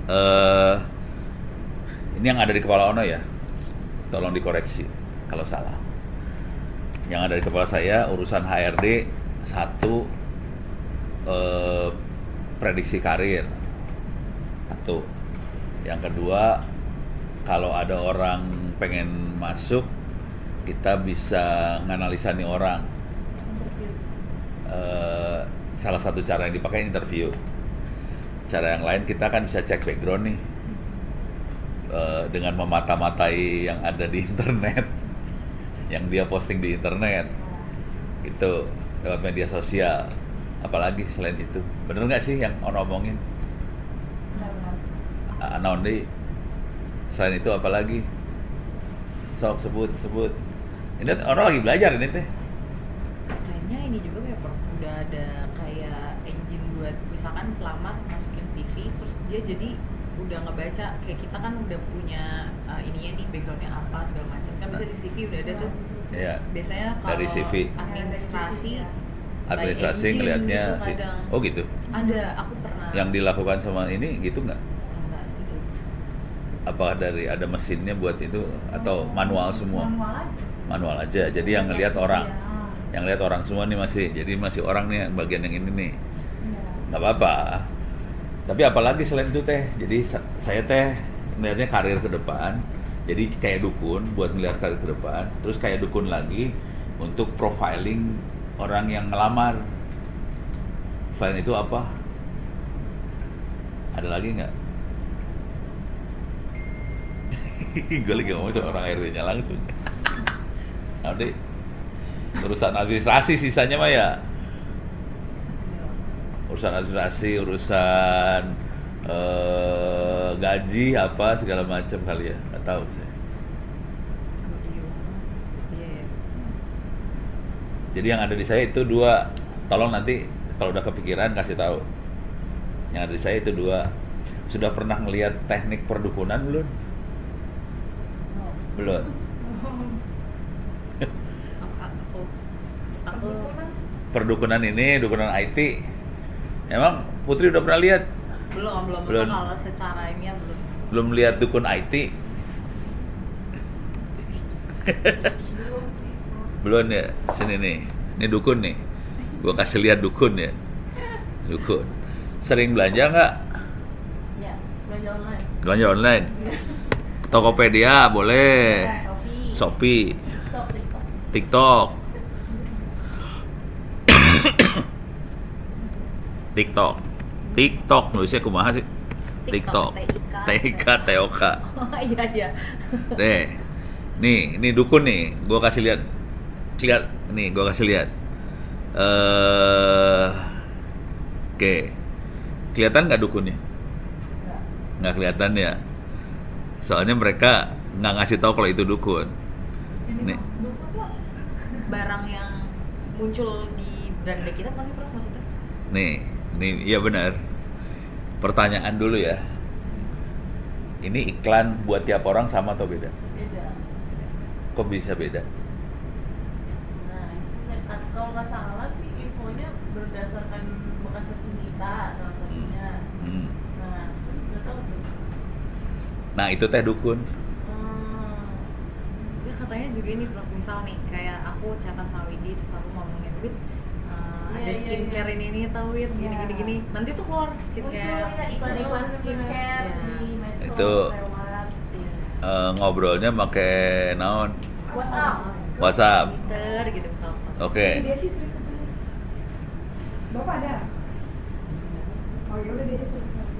Eh, ini yang ada di kepala Ono ya, tolong dikoreksi kalau salah. Yang ada di kepala saya urusan HRD satu, eh, prediksi karir satu. Yang kedua, kalau ada orang pengen masuk, kita bisa nganalisa nih orang. Eh, salah satu cara yang dipakai interview. Cara yang lain kita kan bisa cek background nih, dengan memata-matai yang ada di internet, yang dia posting di internet, itu lewat media sosial. Apalagi selain itu, bener nggak sih yang Ono omongin? Naon deui? Selain itu apalagi? Sok sebut. Ini Ono lagi belajar ini teh. Kayaknya ini juga kayak udah ada kayak engine buat misalkan pelamar masukin CV terus dia jadi udah ngebaca kayak kita kan udah punya ininya nih backgroundnya apa segala macam kan bisa di CV udah ada tuh. Iya. Biasanya kalau Dari CV. Administrasi by engine ngelihatnya gitu sih. kadang. Oh gitu. Ada, aku pernah. Yang dilakukan sama ini gitu nggak? Enggak sih. Apa dari ada mesinnya buat itu atau manual semua? Manual aja. Jadi yang ngelihat orang. Yang lihat orang semua nih masih. Jadi masih orang nih bagian yang ini nih. Nggak apa-apa. Tapi apalagi selain itu teh. Jadi saya teh melihatnya karir ke depan. Jadi kayak dukun buat melihat karir ke depan. Terus kayak dukun lagi untuk profiling orang yang ngelamar. Selain itu apa? Ada lagi nggak? Gue lagi ngomong sama orang RW-nya langsung. Nanti urusan administrasi sisanya mah ya. Urusan administrasi, urusan gaji apa segala macam kali ya. Nggak tahu saya. Iya. Jadi yang ada di saya itu dua. Tolong nanti kalau udah kepikiran kasih tahu. Yang ada di saya itu dua. Sudah pernah ngelihat teknik perdukunan belum? Belum. Aku Perdukunan ini, dukunan IT. Emang Putri udah pernah lihat? belum. Belum. Kalau secara ini ya belum. Belum lihat dukun IT? Belum ya? Sini nih. Ini dukun nih. Gua kasih lihat dukun ya. Dukun. Sering belanja nggak? Ya, belanja online. Belanja online? Tokopedia boleh. Shopee. TikTok. TikTok nulisnya kumaha sih? TikTok. TIK, TOK. Oh iya. Deh. Nih, ini dukun nih. Gua kasih lihat. Nih, gua kasih lihat. Oke. Kelihatan nggak dukunnya? Nggak kelihatan ya. Soalnya mereka nggak ngasih tahu kalau itu dukun. Ini Nih. dukun tuh barang yang muncul di beranda kita masih pernah maksudnya? Nih, iya benar. Pertanyaan dulu ya. Ini iklan buat tiap orang sama atau beda? Beda. Kok bisa beda? Nah, itu kalau nggak salah sih infonya berdasarkan bekas searching kita salah satunya. Hmm. Nah, terus nggak tahu tuh. Nah, itu teh dukun. Dia katanya juga ini Prof, misal nih kayak aku chatan sama Widi terus aku ngomongin Wid ada Iya, skincare iya. ini tau Wid Iya. gini nanti tuh keluar Muncul skincare ya iklan-iklan Bener-bener. skincare Iya. di medsos Itu. lewat Ngobrolnya pakai naon? WhatsApp. WhatsApp. Twitter gitu misalkan. Oke. Dia sih sudah ketemu. Bapak ada? Oh ya udah dia sih sudah kesana.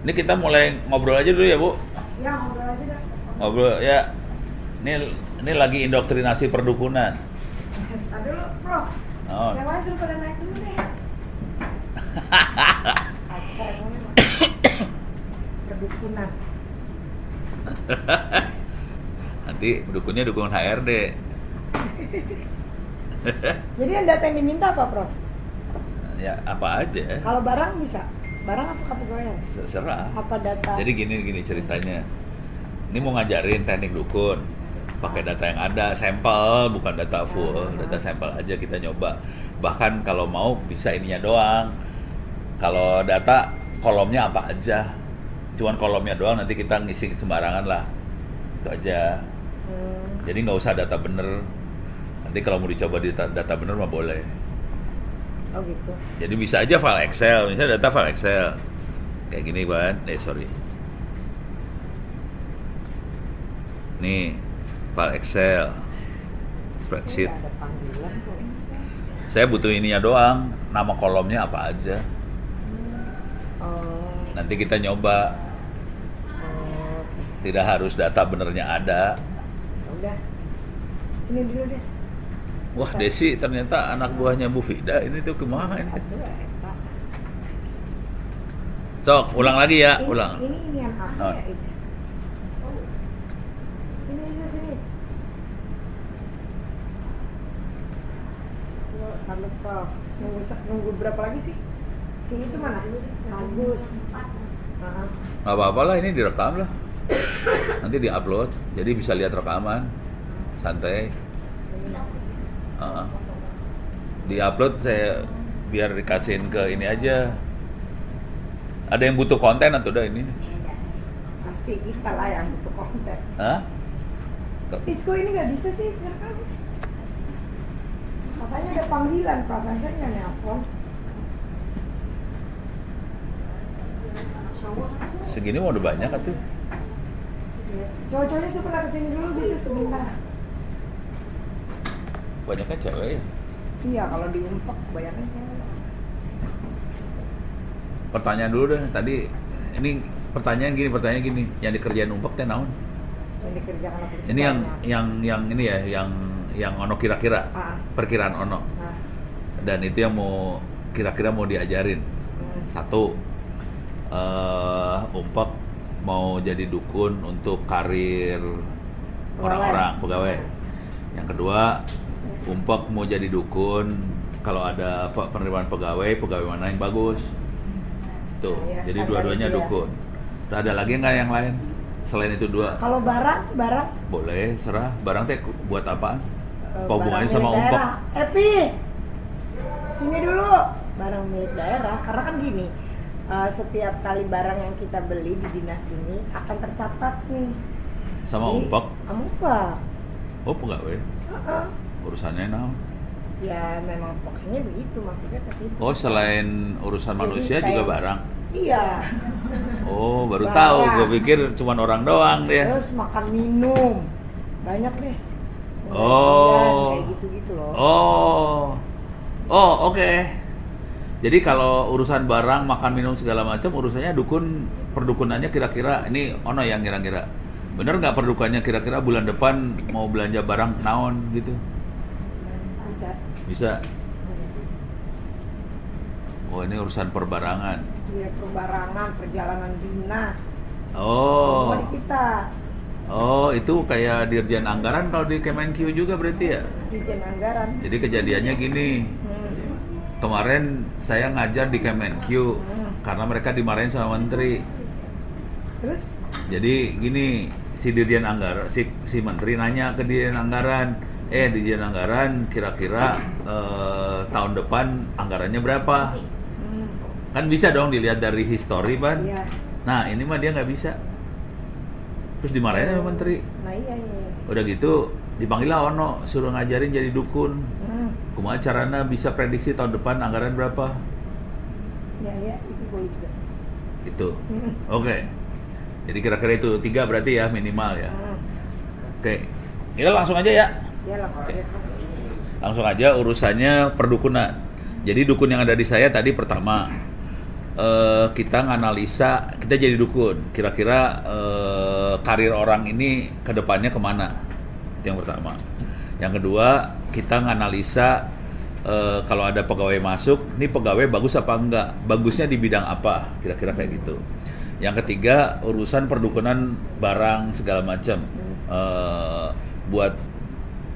Ini kita mulai ngobrol aja dulu ya, Bu. Ya ngobrol aja dah. Ngobrol ya. Ini lagi indoktrinasi perdukunan. Tadi dulu, Prof. Naon? Yang lain suruh pada naik dulu deh. Acar emangnya mah. Perdukunan. Nanti dukunnya dukun HRD. Jadi yang data yang diminta apa, Prof? Ya, apa aja. Kalau barang bisa? Barang apa kepegawaian? Serah. Apa data? Jadi gini ceritanya. Ini mau ngajarin teknik dukun. Pakai data yang ada, sampel bukan data full, data sampel aja kita nyoba. Bahkan kalau mau bisa ininya doang. Kalau data kolomnya apa aja. Cuman kolomnya doang, nanti kita ngisi sembarangan lah. Itu aja. Jadi nggak usah data bener. Nanti kalau mau dicoba di data bener mah boleh. Oh gitu. Jadi bisa aja file Excel, misalnya data file Excel. Kayak gini, Ban. Sorry. Nih, file Excel. Spreadsheet. Ada panggilan kok ini saya. Saya butuh ininya doang, nama kolomnya apa aja. Oh, Nanti kita nyoba, oke. tidak harus data benernya ada. Udah. Sini dulu, Des. Wah, Desi ternyata anak buahnya Bu Fida, ini tuh kumaha ini. Aduh, eta. Sok, ulang lagi ya, ulang. Ini yang Oh. apa ya, Ij? Sini aja, sini. Lo, taruh Prof. Nunggu berapa lagi sih? Si itu mana? Agus. Heeh. Gak apa-apa lah, ini direkam lah. Nanti di-upload, jadi bisa lihat rekaman. Santai. Di-upload saya biar dikasihin ke ini aja. Ada yang butuh konten atau udah ini? Pasti kita lah yang butuh konten. Hah? Itzko ini nggak bisa sih sekarang. Katanya ada panggilan, perasaan saya nggak nelfon. Segini mau udah banyak kan tuh? Cowok-cowoknya sebelah kesini dulu gitu sebentar. Banyaknya cewek ya? Iya, kalau diumpek kebanyakan cewek. Pertanyaan dulu deh, tadi ini pertanyaan gini, yang dikerjain umpek teh naon? Yang dikerjakan aku Ini yang ini ya, yang ono kira-kira, Ah. perkiraan ono. Nah, Dan itu yang mau kira-kira mau diajarin. Satu, umpek mau jadi dukun untuk karir orang-orang pegawai. Yang kedua, umpek mau jadi dukun kalau ada penerimaan pegawai mana yang bagus. Tuh, Iya, jadi standar dua-duanya itu ya. dukun. Terus ada lagi nggak yang lain selain itu dua? kalau barang Boleh, serah. Barang teh buat apaan? Apa barang hubungannya milik sama umpek? daerah. Epi, sini dulu. Barang milik daerah, karena kan gini, setiap kali barang yang kita beli di dinas ini akan tercatat nih. Sama Di- umpek? Sama umpek. Oh, pegawai. Heeh. Urusannya naon? Ya memang fokusnya begitu, maksudnya ke situ. Oh, selain urusan Jadi manusia kayak juga barang. Iya. Oh, baru Barang. tahu. Gue pikir cuma orang doang dia. Terus makan minum. Banyak deh. Oh. Kayak gitu-gitu loh. Oh, oke. Jadi kalau urusan barang, makan minum segala macam, urusannya dukun, perdukunannya kira-kira ini ono yang kira-kira. Bener nggak perdukannya kira-kira bulan depan mau belanja barang naon gitu? Bisa. Bisa. Oh, ini urusan perbarangan. Dia perbarangan, perjalanan dinas. Oh. Semua di kita. Oh, itu kayak Dirjen Anggaran kalau di Kemenq juga berarti ya? Dirjen Anggaran. Jadi kejadiannya gini. Kemarin saya ngajar di Kemenq karena mereka dimarahin sama menteri. Terus? Jadi gini, si Dirjen Anggaran, si menteri nanya ke Dirjen Anggaran, Dirjen Anggaran kira-kira tahun depan anggarannya berapa? Kan bisa dong dilihat dari histori, Ban. Iya. Nah, ini mah dia nggak bisa. Terus dimarahin sama menteri. Nah iya. Udah gitu, dipanggil lah Ono, suruh ngajarin jadi dukun. Kumaha carana bisa prediksi tahun depan anggaran berapa? Ya, itu boleh juga. Itu. Oke. Jadi kira-kira itu 3 berarti ya minimal ya. Oke. Kita langsung aja ya. Ya langsung Oke. aja. Langsung aja urusannya perdukunan. Jadi dukun yang ada di saya tadi pertama kita nganalisa, kita jadi dukun. Kira-kira karir orang ini ke depannya kemana? Itu yang pertama. Yang kedua, kita nganalisa kalau ada pegawai masuk, ini pegawai bagus apa enggak? Bagusnya di bidang apa? Kira-kira kayak gitu. Yang ketiga, urusan perdukunan barang segala macam.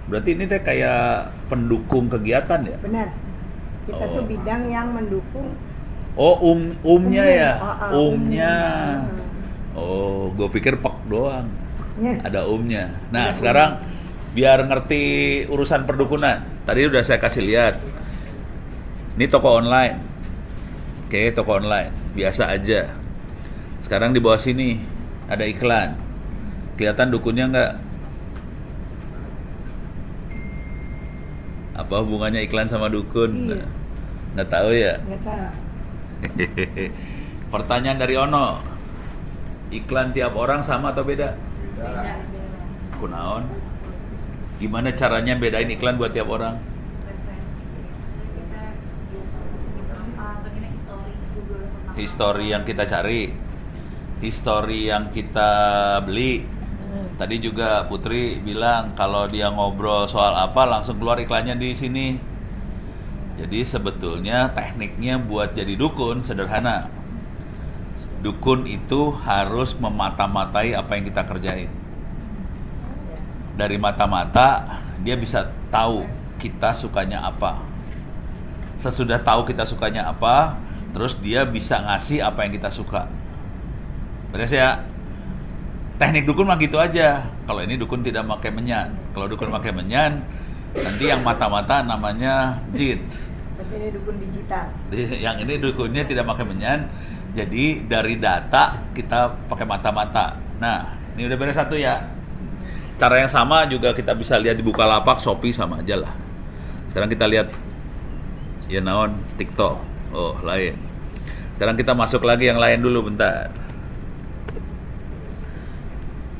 Berarti ini teh kayak pendukung kegiatan ya? Benar. Kita tuh bidang yang mendukung. Oh, umnya ya? Umnya. Oh, gue pikir pek doang. Ya. Ada umnya. Nah, sekarang biar ngerti urusan perdukunan. Tadi udah saya kasih lihat. Ini toko online. Oke, toko online. Biasa aja. Sekarang di bawah sini ada iklan. Kelihatan dukunnya nggak? Apa hubungannya iklan sama dukun? Iya. Nggak tahu ya? Nggak tahu. Pertanyaan dari Ono. Iklan tiap orang sama atau beda? Beda. Kunaon? Gimana caranya bedain iklan buat tiap orang? Referensi. Kita biasa atau kita story Google tentang History yang kita cari, history yang kita beli. Tadi juga Putri bilang kalau dia ngobrol soal apa langsung keluar iklannya di sini. Jadi sebetulnya tekniknya buat jadi dukun sederhana. Dukun itu harus memata-matai apa yang kita kerjain. Dari mata-mata dia bisa tahu kita sukanya apa. Sesudah tahu kita sukanya apa, terus dia bisa ngasih apa yang kita suka. Beres ya? Teknik dukun mah gitu aja. Kalau ini dukun tidak pakai menyan. Kalau dukun pakai menyan, nanti yang mata-mata namanya jin. Tapi ini dukun digital. Yang ini dukunnya tidak pakai menyan. Jadi dari data kita pakai mata-mata. Nah, ini udah beres satu ya. Cara yang sama juga kita bisa lihat di Bukalapak, Shopee sama aja lah. Sekarang kita lihat ya naon TikTok. Oh, lain. Sekarang kita masuk lagi yang lain dulu bentar.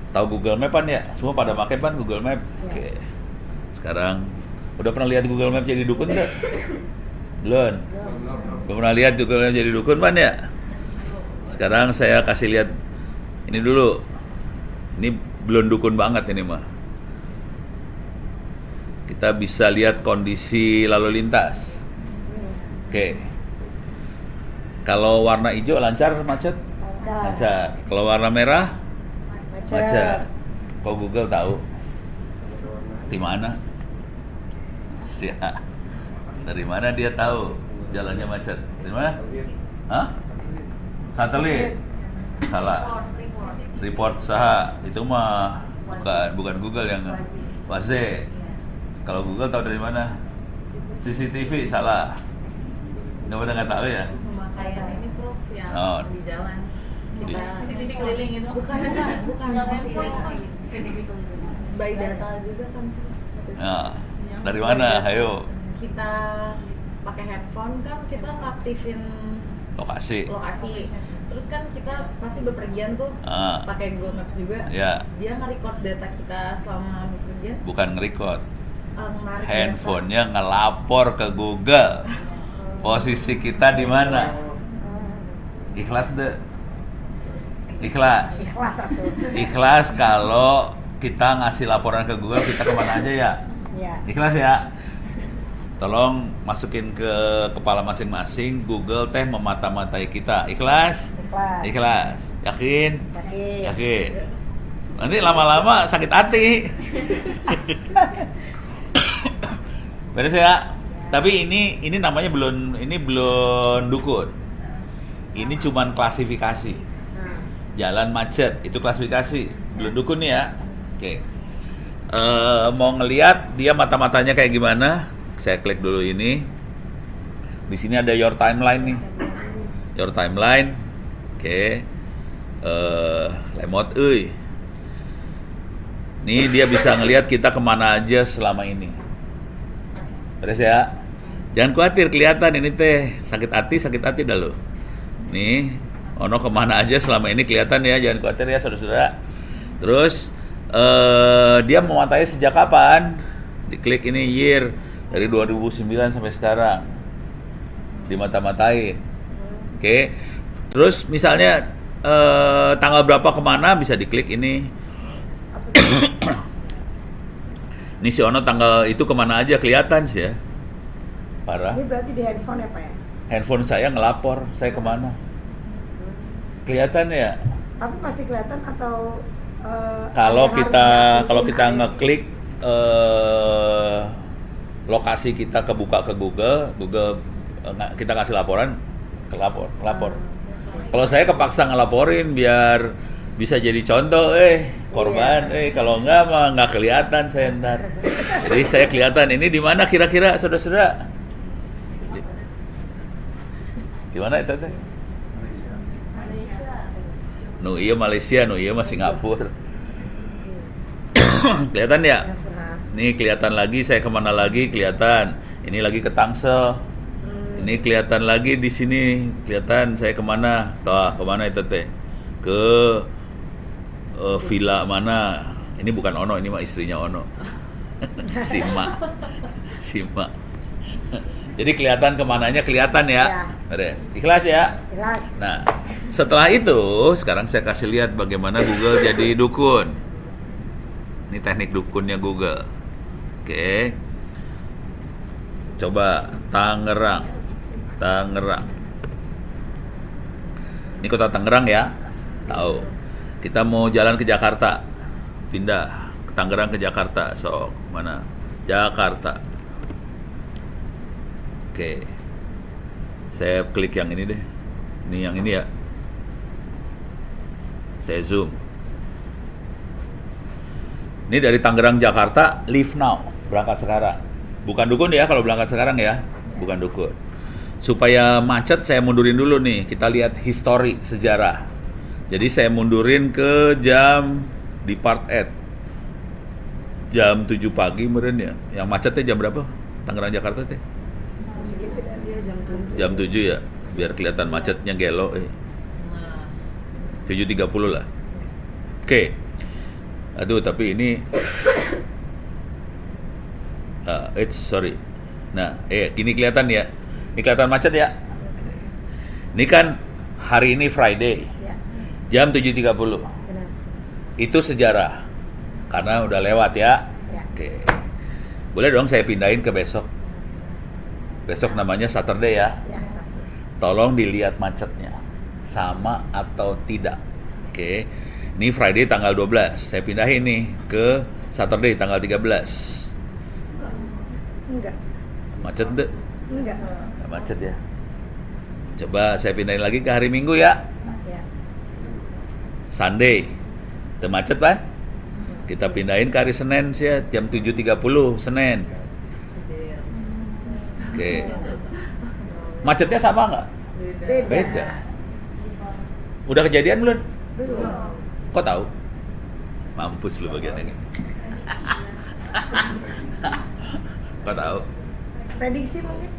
Tahu Google Map kan ya? Semua pada pakai kan Google Map. Oke. Sekarang udah pernah lihat Google Map jadi dukun enggak? Belum. Belum pernah lihat Google Map jadi dukun kan ya? Sekarang saya kasih lihat ini dulu. Ini belum dukun banget ini mah. Kita bisa lihat kondisi lalu lintas. Oke. Kalau warna hijau lancar macet? Lancar. Kalau warna merah macet. Kok Google tahu? Di mana? Siap. Dari mana dia tahu jalannya macet? Dari mana? Hah? Satelit. Salah. Report saha itu mah bukan Google yang Waze. Kalau Google tahu dari mana? CCTV salah. Nggak tahu ya? Pemakaian ini Prof yang Oh. di jalan Di- kita CCTV keliling itu. bukan Nggak masih handphone CCTV keliling. by data juga kan. Nah, dari mana? Ayo. Kita pakai handphone kan kita ngaktifin Lokasi. lokasi. Terus kan kita pasti bepergian tuh Ah. pakai Google Maps juga. Ya, Dia nge-record data kita selama bepergian. bukan nge-record. Menarik Handphonenya ngelapor ke Google. Posisi kita di mana? Ikhlas deh. Ikhlas. Ikhlas satu. Ikhlas kalau kita ngasih laporan ke Google kita kemana aja ya? Ya. Ikhlas ya? Tolong masukin ke kepala masing-masing Google teh memata-matai kita. Ikhlas? Ikhlas. Ikhlas. Yakin? Yakin. Yakin. Nanti lama-lama sakit hati. Beres ya? Tapi ini namanya belum dukun. Ini cuman klasifikasi. Jalan macet itu klasifikasi, belum dukun ya. Oke. Mau ngelihat dia mata-matanya kayak gimana? Saya klik dulu ini. Di sini ada your timeline nih. Your timeline. Oke. Lemot euy. Nih dia bisa ngelihat kita kemana aja selama ini. Beres ya? Jangan khawatir kelihatan ini teh sakit hati dah lo. Nih, Ono kemana aja selama ini kelihatan ya, jangan khawatir ya saudara-saudara. Terus dia mematai sejak kapan? Diklik ini year dari 2009 sampai sekarang. Dimata-matain. Oke. Terus misalnya tanggal berapa kemana bisa diklik ini. Ini si Ono tanggal itu kemana aja kelihatan sih ya. Parah. Ini berarti di handphone ya Pak ya? Handphone saya ngelapor saya kemana. Kelihatan ya. Tapi masih kelihatan atau Kalau yang kita harus kalau kita diaktifin aja? ngeklik lokasi kita kebuka ke Google kita kasih laporan kelapor. Kalau saya kepaksa ngelaporin biar bisa jadi contoh, korban, kalau enggak mah nggak kelihatan saya ntar. Jadi saya kelihatan ini di mana kira-kira saudara-saudara? Di mana itu teh? Nu iya Malaysia, nu iya mah Singapura. Kelihatan ya? Nih kelihatan lagi, saya kemana lagi kelihatan. Ini lagi ke Tangsel. Ini kelihatan lagi di sini, kelihatan saya kemana? Tuh, kemana itu teh? Ke villa mana? Ini bukan Ono, ini mah istrinya Ono. Sima. Jadi kelihatan kemananya kelihatan ya. Beres. Ikhlas ya? Jelas. Nah, setelah itu sekarang saya kasih lihat bagaimana Google jadi dukun. Ini teknik dukunnya Google. Oke. Coba Tangerang. Ini kota Tangerang ya. Tahu. Kita mau jalan ke Jakarta. Pindah ke Tangerang ke Jakarta. Sok, mana? Jakarta. Oke. Saya klik yang ini deh. Ini yang ini ya. Saya zoom. Ini dari Tangerang Jakarta, leave now, berangkat sekarang. Bukan dukun ya kalau berangkat sekarang ya, bukan dukun. Supaya macet saya mundurin dulu nih, kita lihat histori sejarah. Jadi saya mundurin ke jam di part 8. Jam 7 pagi meren ya. Yang macetnya jam berapa? Tangerang Jakarta teh? Jam 7 ya, biar kelihatan macetnya gelo. Nah, 7.30 lah. Oke. Aduh, tapi ini sorry. Nah, gini kelihatan ya. Ini kelihatan macet ya. Ini kan hari ini Friday. Ya, Jam 7.30. benar. Itu sejarah. Karena udah lewat ya. Ya. Oke. Boleh dong saya pindahin ke besok. Besok namanya Saturday ya. Ya, satu. Tolong dilihat macetnya. Sama atau tidak. Oke. Ini Friday tanggal 12. Saya pindahin nih ke Saturday tanggal 13. Enggak. Macet deh. Enggak. Nggak macet ya. Coba saya pindahin lagi ke hari Minggu ya. Ya. Sunday. Itu macet kan? Kita pindahin ke hari Senin sih ya, jam 7.30 Senin. gede ya. Oke. Macetnya sama nggak? Beda. Udah kejadian belum? Belum. Kok tahu? Mampus lu bagian ini. Kok tahu? Prediksi mungkin?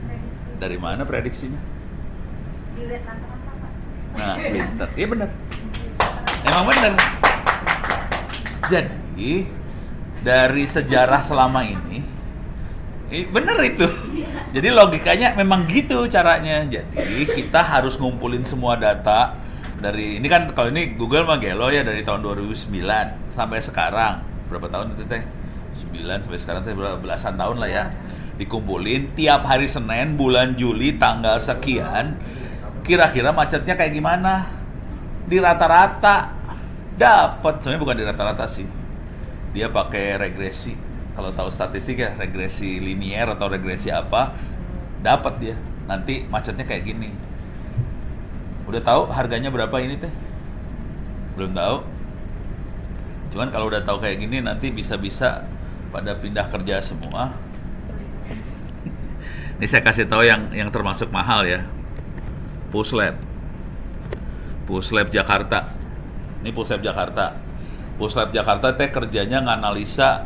Dari mana prediksinya? Dilihat kata-kata Pak. Nah, pintar. Iya benar. Emang benar. Jadi dari sejarah selama ini bener itu. Jadi logikanya memang gitu caranya. Jadi kita harus ngumpulin semua data dari ini kan kalau ini Google mah gelo ya dari tahun 2009 sampai sekarang. Berapa tahun itu teh? 9 sampai sekarang teh belasan tahun lah ya. Dikumpulin tiap hari Senin bulan Juli tanggal sekian. Kira-kira macetnya kayak gimana? Di rata-rata dapat, sebenarnya bukan di rata-rata sih. Dia pakai regresi. Kalau tahu statistik ya, regresi linier atau regresi apa, dapat dia. Nanti macetnya kayak gini. Udah tahu harganya berapa ini teh? Belum tahu. Cuman kalau udah tahu kayak gini nanti bisa-bisa pada pindah kerja semua. Ini saya kasih tahu yang termasuk mahal ya. Puslab Jakarta. Ini Puslab Jakarta. Puslab Jakarta teh kerjanya nganalisa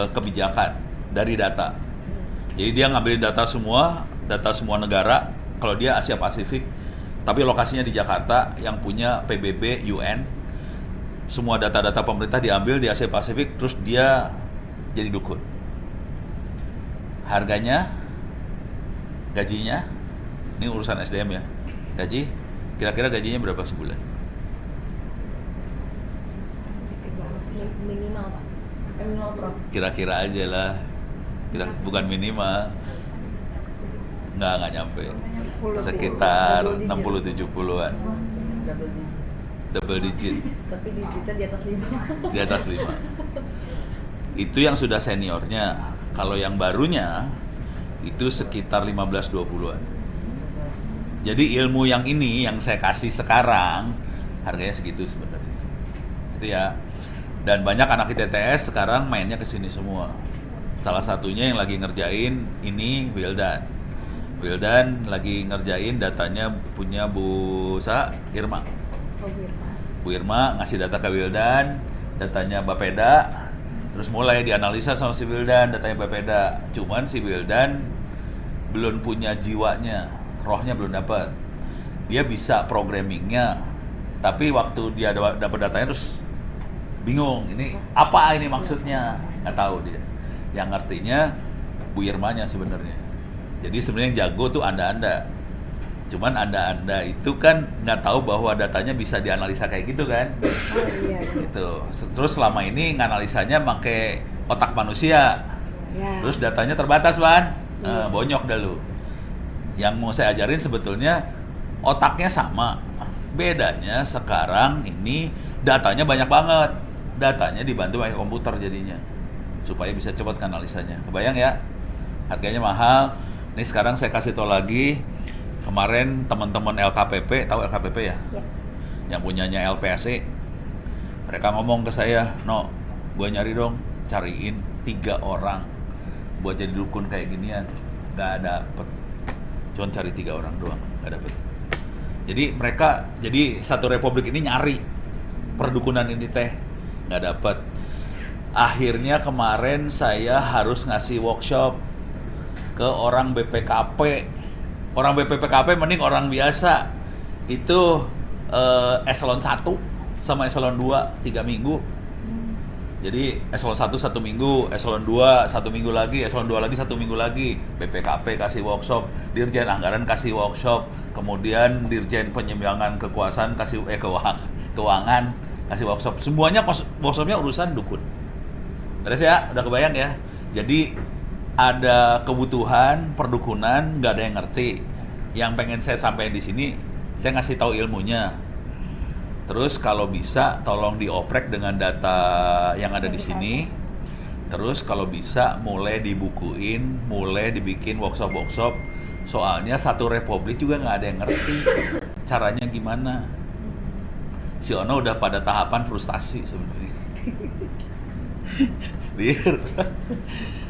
kebijakan dari data. Jadi dia ngambil data semua negara. Kalau dia Asia Pasifik, tapi lokasinya di Jakarta yang punya PBB UN. Semua data-data pemerintah diambil di Asia Pasifik, terus dia jadi dukun. Harganya, gajinya, ini urusan SDM ya. Gaji, kira-kira gajinya berapa sebulan? Minimal Pak. Minimal Pro. Kira-kira aja lah. Bukan minimal. Nggak nyampe. Sekitar 60-70-an. Double digit. Tapi digitnya di atas 5. Di atas 5. Itu yang sudah seniornya. Kalau yang barunya itu sekitar 15-20-an. Jadi ilmu yang ini yang saya kasih sekarang harganya segitu sebenarnya. Itu ya. Dan banyak anak ITTS sekarang mainnya ke sini semua. Salah satunya yang lagi ngerjain ini Wildan. Wildan lagi ngerjain datanya punya Bu Irma. Oh, Irma. Bu Irma ngasih data ke Wildan, datanya Bapeda, terus mulai dianalisa sama si Wildan, datanya Bapeda. Cuman si Wildan belum punya jiwanya, rohnya belum dapat. Dia bisa programmingnya, tapi waktu dia dapat datanya terus bingung, ini apa ini maksudnya, nggak tahu dia. Yang ngertinya Bu Irmanya sebenarnya. Jadi sebenarnya yang jago tuh anda. Cuman anda itu kan nggak tahu bahwa datanya bisa dianalisa kayak gitu kan. Oh iya. Gitu. Terus selama ini nganalisanya pakai otak manusia. Ya. Terus datanya terbatas, Ban. Iya. Bonyok dah lu. Yang mau saya ajarin sebetulnya otaknya sama. Bedanya sekarang ini datanya banyak banget. Datanya dibantu pakai komputer jadinya. Supaya bisa cepat analisanya. Kebayang ya? Harganya mahal. Ini sekarang saya kasih tau lagi. Kemarin teman-teman LKPP, tahu LKPP ya? Ya. Yang punyanya LPSE. Mereka ngomong ke saya, "No, gue nyari dong, cariin 3 orang buat jadi dukun kayak ginian." Gak dapet. Cuman cari 3 orang doang, gak dapet. Jadi mereka, jadi satu republik ini nyari perdukunan ini teh, gak dapet. Akhirnya kemarin saya harus ngasih workshop ke orang BPKP. Orang BPKP mending orang biasa. Itu eselon 1 sama eselon 2 3 minggu. Jadi eselon 1 1 minggu, eselon 2 1 minggu lagi, eselon 2 lagi 1 minggu lagi. BPKP kasih workshop, Dirjen Anggaran kasih workshop, kemudian Dirjen Penyimbangan Kekuasaan kasih keuangan kasih workshop. Semuanya workshopnya urusan dukun. Terus ya, udah kebayang ya. Jadi ada kebutuhan perdukunan, nggak ada yang ngerti. Yang pengen saya sampaikan di sini, saya ngasih tahu ilmunya. Terus kalau bisa, tolong dioprek dengan data yang ada di sini. Terus kalau bisa, mulai dibukuin, mulai dibikin workshop-workshop. Soalnya satu republik juga nggak ada yang ngerti caranya gimana. Si Ono udah pada tahapan frustasi sebenarnya. Lihat.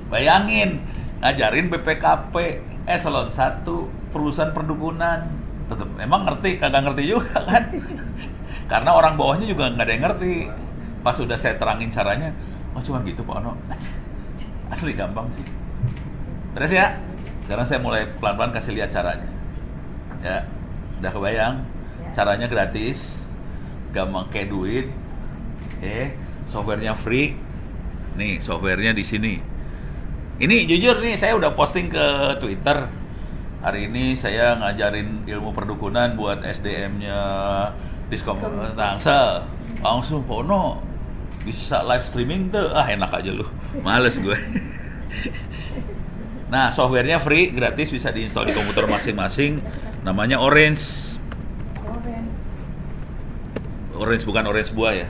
Bayangin, ngajarin BPKP, eselon 1, perusahaan perdukunan. Tetep, emang ngerti? Kagak ngerti juga kan? Karena orang bawahnya juga nggak ada yang ngerti. Pas udah saya terangin caranya, oh cuma gitu Pak Ono. Asli gampang sih. Beres ya? Sekarang saya mulai pelan-pelan kasih lihat caranya. Ya, udah kebayang? Caranya gratis, gak pakai duit. Softwarenya free. Nih, softwarenya di sini. Ini jujur nih, saya udah posting ke Twitter. Hari ini saya ngajarin ilmu perdukunan buat SDM-nya Diskom Tangsel. Langsung, Pono bisa live streaming tuh. Enak aja lu. Males gue. Nah, softwarenya free, gratis, bisa diinstal di komputer masing-masing. Namanya Orange. Orange bukan orange buah ya.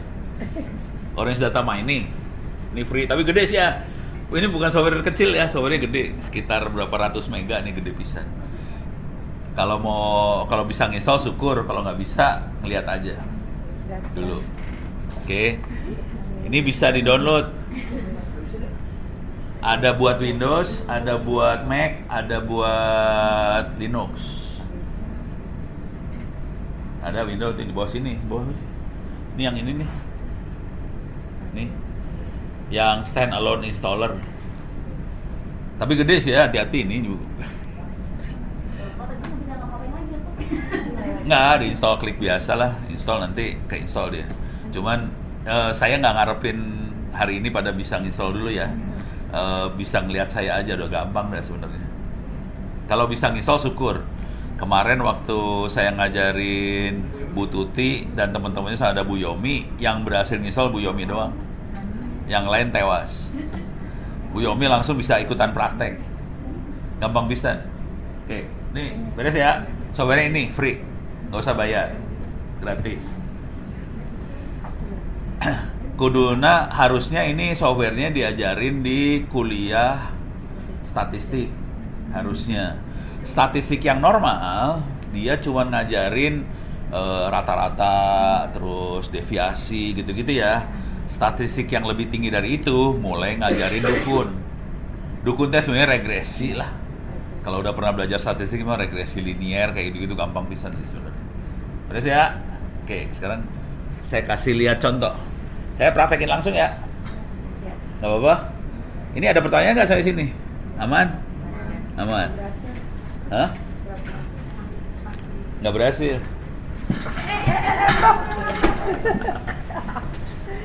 Orange Data Mining. Ini free, tapi gede sih ya. Ini bukan software kecil ya, softwarenya gede, sekitar berapa ratus mega nih, gede pisan. Kalau bisa nginstal syukur, kalau nggak bisa ngeliat aja dulu. Oke. Ini bisa di-download. Ada buat Windows, ada buat Mac, ada buat Linux. Ada Windows di bawah sini, Ini yang ini nih. Nih. Yang stand alone installer. Tapi gede sih ya, hati-hati ini juga. Nggak, di-install klik biasa lah, install nanti ke-install dia. Cuman saya nggak ngarepin hari ini pada bisa nginstall dulu ya. Bisa ngelihat saya aja udah gampang dah sebenarnya. Kalau bisa nginstall syukur. Kemarin waktu saya ngajarin Bu Tuti dan teman-temannya ada Bu Yomi, yang berhasil nginstall Bu Yomi doang. Yang lain tewas. Bu Yomi langsung bisa ikutan praktek. Gampang bisa. Oke, nih beres ya. Software ini free, nggak usah bayar, gratis. Kuduna harusnya ini softwarenya diajarin di kuliah statistik. Harusnya. Statistik yang normal, dia cuma ngajarin rata-rata, terus deviasi gitu-gitu ya. Statistik yang lebih tinggi dari itu mulai ngajarin dukun. Dukun teh sebenarnya regresi lah. Kalau udah pernah belajar statistik mah regresi linier kayak gitu-gitu gampang pisan sih sebenarnya. Terus ya. Oke, sekarang saya kasih lihat contoh. Saya praktekin langsung ya. Ya. Nggak apa-apa? Ini ada pertanyaan nggak sampai sini? Aman? Aman? Berhasil. Hah? Nggak berhasil?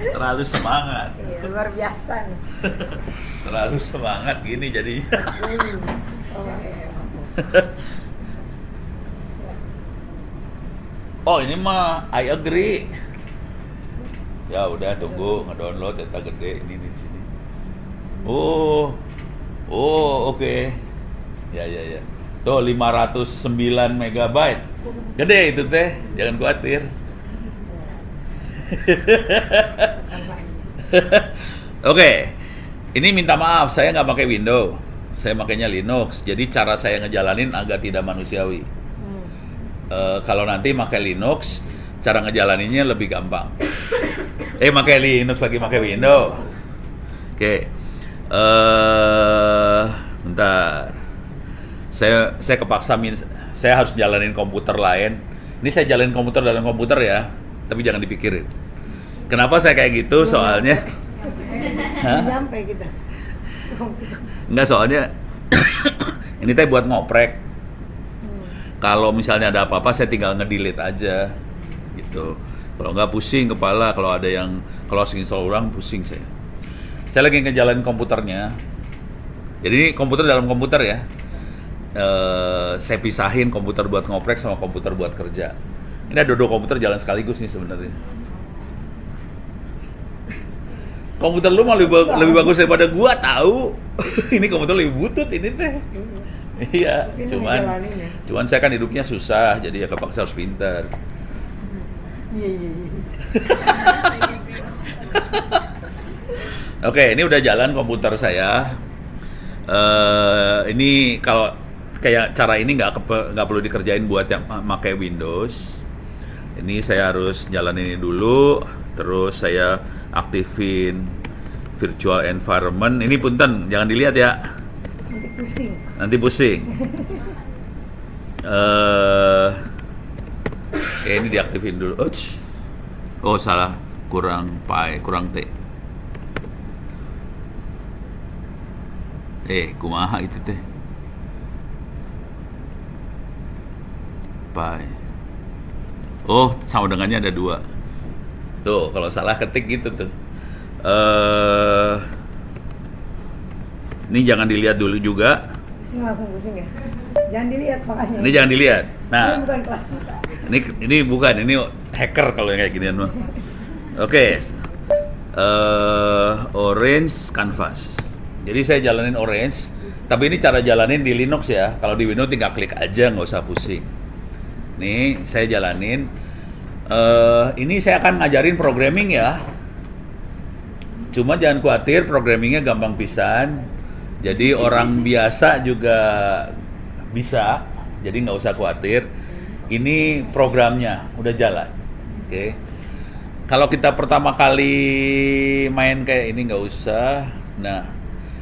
Terlalu semangat. Iya, luar biasa nih. Terlalu semangat gini jadinya. Oh ini mah I agree. Ya udah tunggu ngedownload data gede ini di sini. Oh oke. Ya. Tuh 509 megabyte. Gede itu teh, jangan khawatir. Oke, ini minta maaf saya nggak pakai Windows, saya makainya Linux. Jadi cara saya ngejalanin agak tidak manusiawi. Kalau nanti pakai Linux, cara ngejalaninnya lebih gampang. Pakai Linux lagi pakai Windows. Oke, bentar. Saya kepaksa saya harus jalanin komputer lain. Ini saya jalanin komputer dalam komputer ya, tapi jangan dipikirin. Kenapa saya kayak gitu? Soalnya, Nyampe kita. enggak soalnya ini teh buat ngoprek. Kalau misalnya ada apa-apa, saya tinggal nge-delete aja, gitu. Kalau nggak pusing kepala, kalau harus install ulang pusing saya. Saya lagi ngejalanin komputernya. Jadi ini komputer dalam komputer ya. Saya pisahin komputer buat ngoprek sama komputer buat kerja. Ini ada dua komputer jalan sekaligus nih sebenarnya. Komputer lu mah lebih bagus daripada gua tahu. Ini komputer lebih butut ini teh. Iya, Tapi cuman saya kan hidupnya susah, jadi ya kepaksa harus pintar. Iya. Oke, ini udah jalan komputer saya. Ini kalau kayak cara ini nggak perlu dikerjain buat yang pakai Windows. Ini saya harus jalan ini dulu, terus saya aktifin virtual environment. Ini punten, jangan dilihat ya. Nanti pusing. Ini diaktifin dulu. Oh salah, kurang T. Kumaha itu teh. Oh, sama dengannya ada 2. Tuh, kalau salah ketik gitu tuh. Ini jangan dilihat dulu juga. Langsung pusing ya. Jangan dilihat makanya. Ini jangan dilihat. Nah, Ini bukan kelas kita. ini bukan, ini hacker kalau yang kayak ginian mah. Oke. Orange canvas. Jadi saya jalanin orange, tapi ini cara jalanin di Linux ya. Kalau di Windows tinggal klik aja, nggak usah pusing. Nih, saya jalanin. Ini saya akan ngajarin programming ya. Cuma jangan khawatir, programmingnya gampang pisan. Jadi orang biasa juga bisa. Jadi nggak usah khawatir. Ini programnya udah jalan. Oke. Kalau kita pertama kali main kayak ini nggak usah. Nah,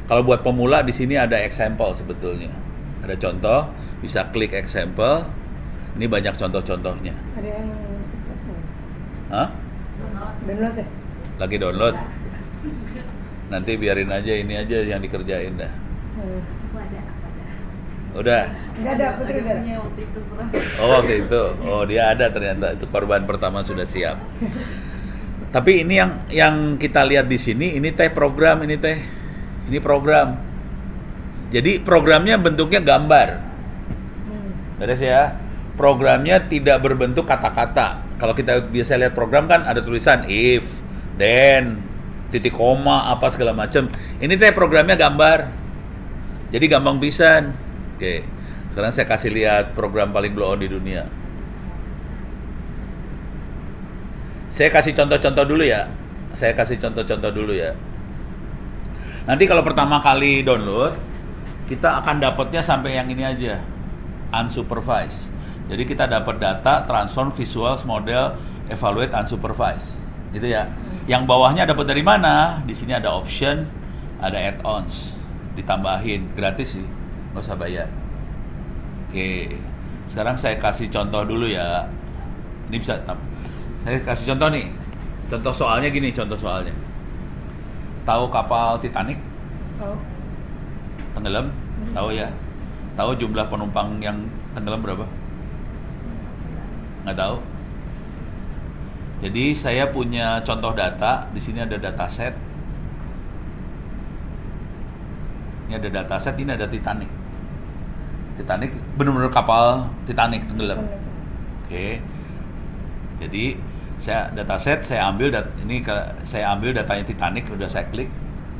kalau buat pemula di sini ada example sebetulnya. Ada contoh, bisa klik example. Ini banyak contoh-contohnya. Ada yang sukses nggak? Hah? Download ya? Lagi download. Nanti biarin aja ini aja yang dikerjain dah. Udah. Nggak ada, Putri udah. Punya waktu itu pernah. Oh waktu itu. Oh dia ada ternyata. Itu korban pertama sudah siap. Tapi ini yang kita lihat di sini, ini teh program, ini teh. Ini program. Jadi programnya bentuknya gambar. Beres ya? Programnya tidak berbentuk kata-kata. Kalau kita biasa lihat program kan ada tulisan if, then, titik koma, apa segala macam. Ini teh programnya gambar. Jadi gampang pisan. Oke. Sekarang saya kasih lihat program paling blow on di dunia. Saya kasih contoh-contoh dulu ya. Nanti kalau pertama kali download, kita akan dapatnya sampai yang ini aja. Unsupervised. Jadi kita dapat data, transform, visuals, model, evaluate, unsupervised. Gitu ya. Yang bawahnya dapat dari mana? Di sini ada option, ada add-ons. Ditambahin, gratis sih. Nggak usah bayar. Oke. Sekarang saya kasih contoh dulu ya. Ini bisa, saya kasih contoh nih. Contoh soalnya gini, contoh soalnya. Tahu kapal Titanic Oh. tenggelam? Tahu ya? Tahu jumlah penumpang yang tenggelam berapa? Nggak tahu. Jadi saya punya contoh data. Di sini ada dataset. Ini ada dataset. Ini ada Titanic. Titanic benar-benar kapal Titanic tenggelam. Oke. Jadi saya dataset saya ambil saya ambil datanya Titanic, udah saya klik.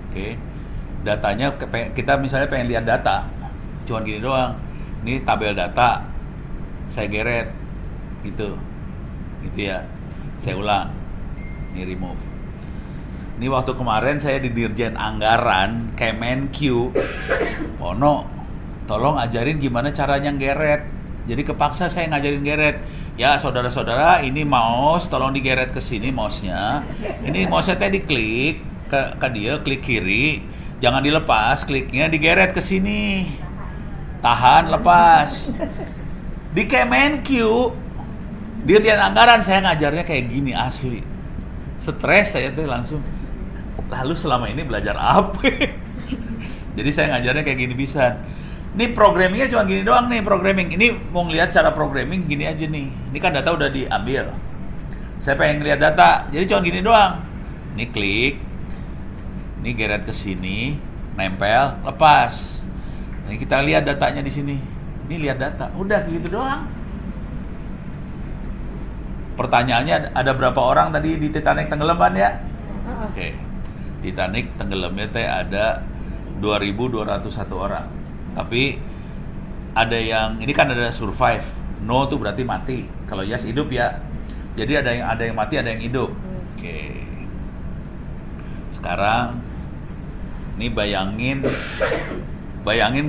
Oke. Datanya kita misalnya pengen lihat data. Cuman gini doang. Ini tabel data. Saya geret gitu. Gitu ya. Saya ulang. Ini remove. Ini waktu kemarin saya di Dirjen Anggaran Kemenq. Pono, tolong ajarin gimana caranya geret. Jadi kepaksa saya ngajarin geret. Ya saudara-saudara, ini mouse, tolong digeret ke sini mouse-nya. Ini mouse-nya tadi diklik ke dia, klik kiri, jangan dilepas, kliknya digeret ke sini. Tahan, lepas. Di Kemenq, Dirjen Anggaran saya ngajarnya kayak gini asli. Stres saya tuh langsung. Lalu selama ini belajar apa? Jadi saya ngajarnya kayak gini bisa. Ini programmingnya cuma gini doang nih, programming. Ini mau ngeliat cara programming gini aja nih. Ini kan data udah diambil. Saya pengen ngeliat data, jadi cuma gini doang. Ini klik, ini geret ke sini, nempel, lepas. Ini kita lihat datanya di sini. Ini lihat data, udah gitu doang. Pertanyaannya ada berapa orang tadi di Titanic tenggelam ya? Oke. Titanic tenggelamnya teh ada 2.201 orang. Tapi ada yang ini kan ada survive. No tuh berarti mati. Kalau yes hidup ya. Jadi ada yang mati, ada yang hidup. Oke. Sekarang ini bayangin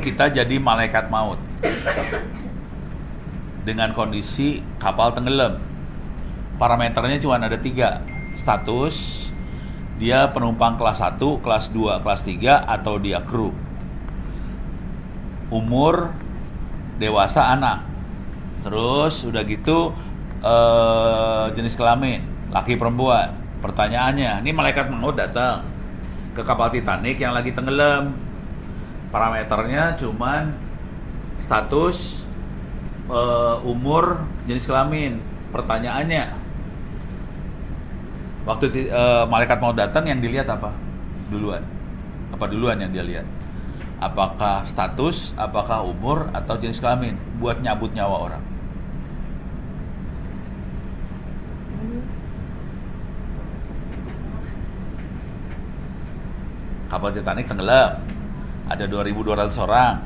kita jadi malaikat maut. Dengan kondisi kapal tenggelam. Parameternya cuma ada 3. Status, dia penumpang kelas 1, kelas 2, kelas 3, atau dia kru. Umur, dewasa, anak. Terus udah gitu jenis kelamin, laki perempuan. Pertanyaannya, ini malaikat maut datang ke kapal Titanic yang lagi tenggelam. Parameternya cuman status, umur, jenis kelamin. Pertanyaannya, waktu malaikat maut datang yang dilihat apa? Duluan. Apa duluan yang dia lihat? Apakah status, apakah umur, atau jenis kelamin buat nyabut nyawa orang? Kapal Titanic tenggelam, ada 2.200 orang,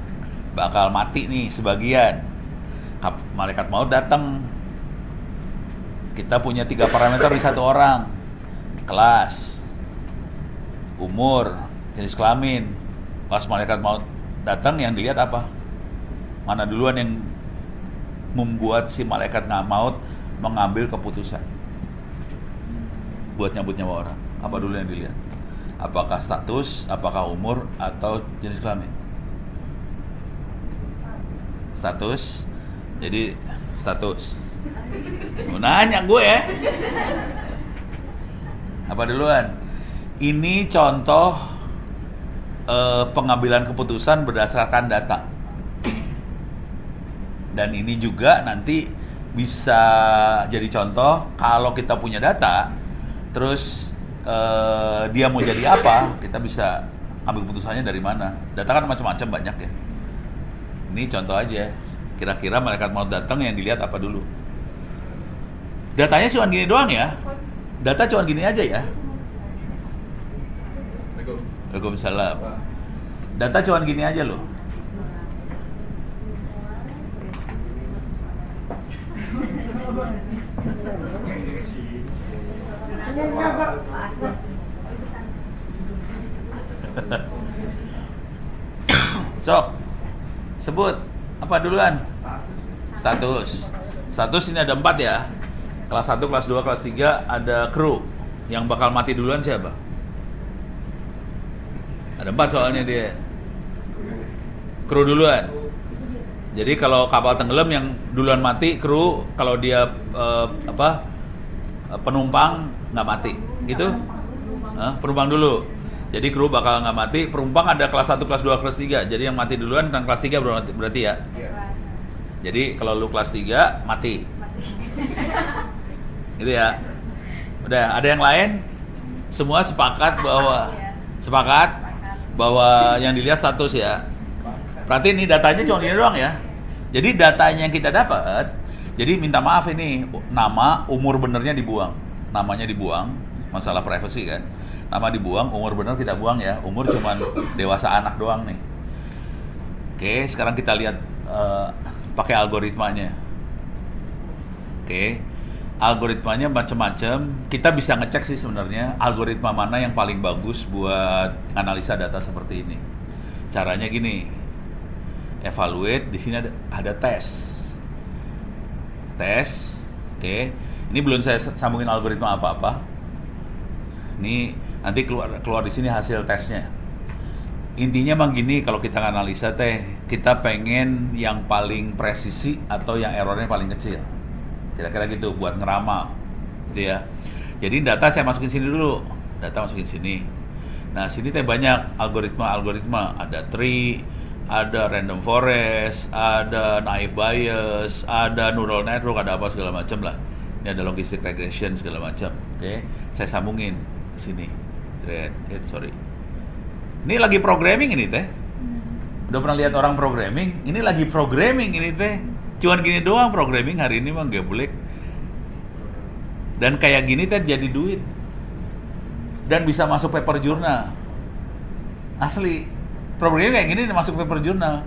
bakal mati nih sebagian. Malaikat maut datang. Kita punya 3 parameter di satu orang: kelas, umur, jenis kelamin. Pas malaikat maut datang, yang dilihat apa? Mana duluan yang membuat si malaikat maut mengambil keputusan buat nyabut nyawa orang? Apa dulu yang dilihat? Apakah status, apakah umur, atau jenis kelamin? Status. Jadi status. Mau nanya gue ya. Apa duluan? Ini contoh pengambilan keputusan berdasarkan data. Dan ini juga nanti bisa jadi contoh kalau kita punya data, terus dia mau jadi apa, kita bisa ambil keputusannya dari mana. Data kan macam-macam, banyak ya. Ini contoh aja. Kira-kira malaikat maut datang, yang dilihat apa dulu? Datanya cuma gini doang ya. Data cuma gini aja ya. Waalaikumsalam. Data cuma gini aja loh. Sok, sebut apa duluan? Status. Status ini ada 4 ya. Kelas 1, kelas 2, kelas 3, ada kru. Yang bakal mati duluan siapa? Ada 4 soalnya dia. Kru duluan. Jadi kalau kapal tenggelam yang duluan mati kru, kalau dia penumpang nggak mati. Gitu? Penumpang dulu. Jadi kru bakal nggak mati. Penumpang ada kelas 1, kelas 2, kelas 3. Jadi yang mati duluan kan kelas 3 berarti ya. Jadi kalau lu kelas 3 mati. Gitu ya. Udah, ada yang lain? Semua sepakat bahwa yang dilihat status ya. Berarti ini datanya cuma ini doang ya. Jadi datanya yang kita dapat, jadi minta maaf ini nama, umur benernya dibuang. Namanya dibuang, masalah privacy kan. Nama dibuang, umur bener kita buang ya. Umur cuman dewasa anak doang nih. Oke, sekarang kita lihat pakai algoritmanya. Oke. Algoritmanya macam-macam. Kita bisa ngecek sih sebenarnya algoritma mana yang paling bagus buat analisa data seperti ini. Caranya gini, evaluate. Di sini ada tes. Oke. Ini belum saya sambungin algoritma apa-apa. Ini nanti keluar di sini hasil tesnya. Intinya emang gini, kalau kita analisa kita pengen yang paling presisi atau yang errornya paling kecil. Kira-kira gitu buat ngeramal, gitu ya. Jadi data saya masukin sini dulu, data masukin sini. Nah sini banyak algoritma, ada tree, ada random forest, ada naive Bayes, ada neural network, ada apa segala macam lah. Ini ada logistic regression segala macam. Oke, saya sambungin ke sini. Sorry. Ini lagi programming ini Udah pernah lihat orang programming? Ini lagi programming ini Cuman gini doang programming hari ini mah geblek. Dan kayak gini jadi duit. Dan bisa masuk paper jurnal. Asli. Programming kayak gini masuk paper jurnal.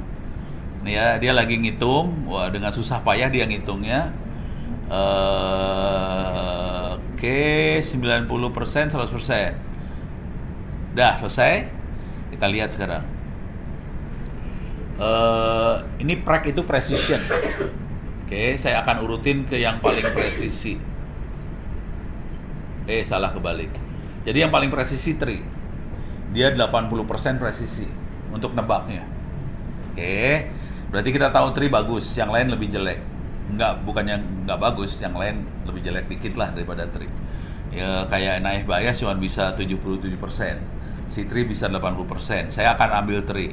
Nih ya, dia lagi ngitung, wah dengan susah payah dia ngitungnya. Oke, 90%, 100%. Dah selesai. Kita lihat sekarang. Ini prac itu precision. Oke, saya akan urutin ke yang paling presisi. Salah kebalik. Jadi yang paling presisi tree. Dia 80% presisi untuk nebaknya. Oke, berarti kita tahu tree bagus, yang lain lebih jelek. Bukannya nggak bagus, yang lain lebih jelek dikit lah daripada tree. Ya kayak naive Bayes cuma bisa 77%. Si tree bisa 80%. Saya akan ambil tree.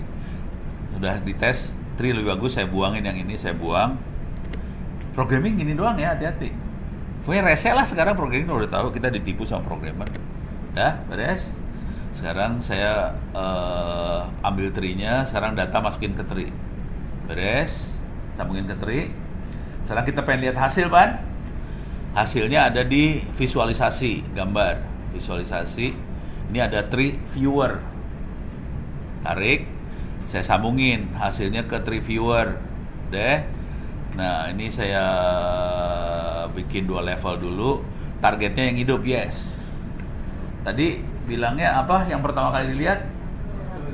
Sudah dites, tree lebih bagus, saya buangin yang ini, saya buang. Programming gini doang ya, hati-hati. Pokoknya rese lah sekarang programming, udah tahu kita ditipu sama programmer. Dah, beres. Sekarang saya ambil tree-nya, sekarang data masukin ke tree. Beres, sambungin ke tree. Sekarang kita pengen lihat hasil, Pan. Hasilnya ada di visualisasi, gambar. Visualisasi, ini ada tree viewer. Tarik. Saya sambungin hasilnya ke tree viewer deh. Nah ini saya bikin 2 level dulu. Targetnya yang hidup, yes. Tadi bilangnya apa yang pertama kali dilihat?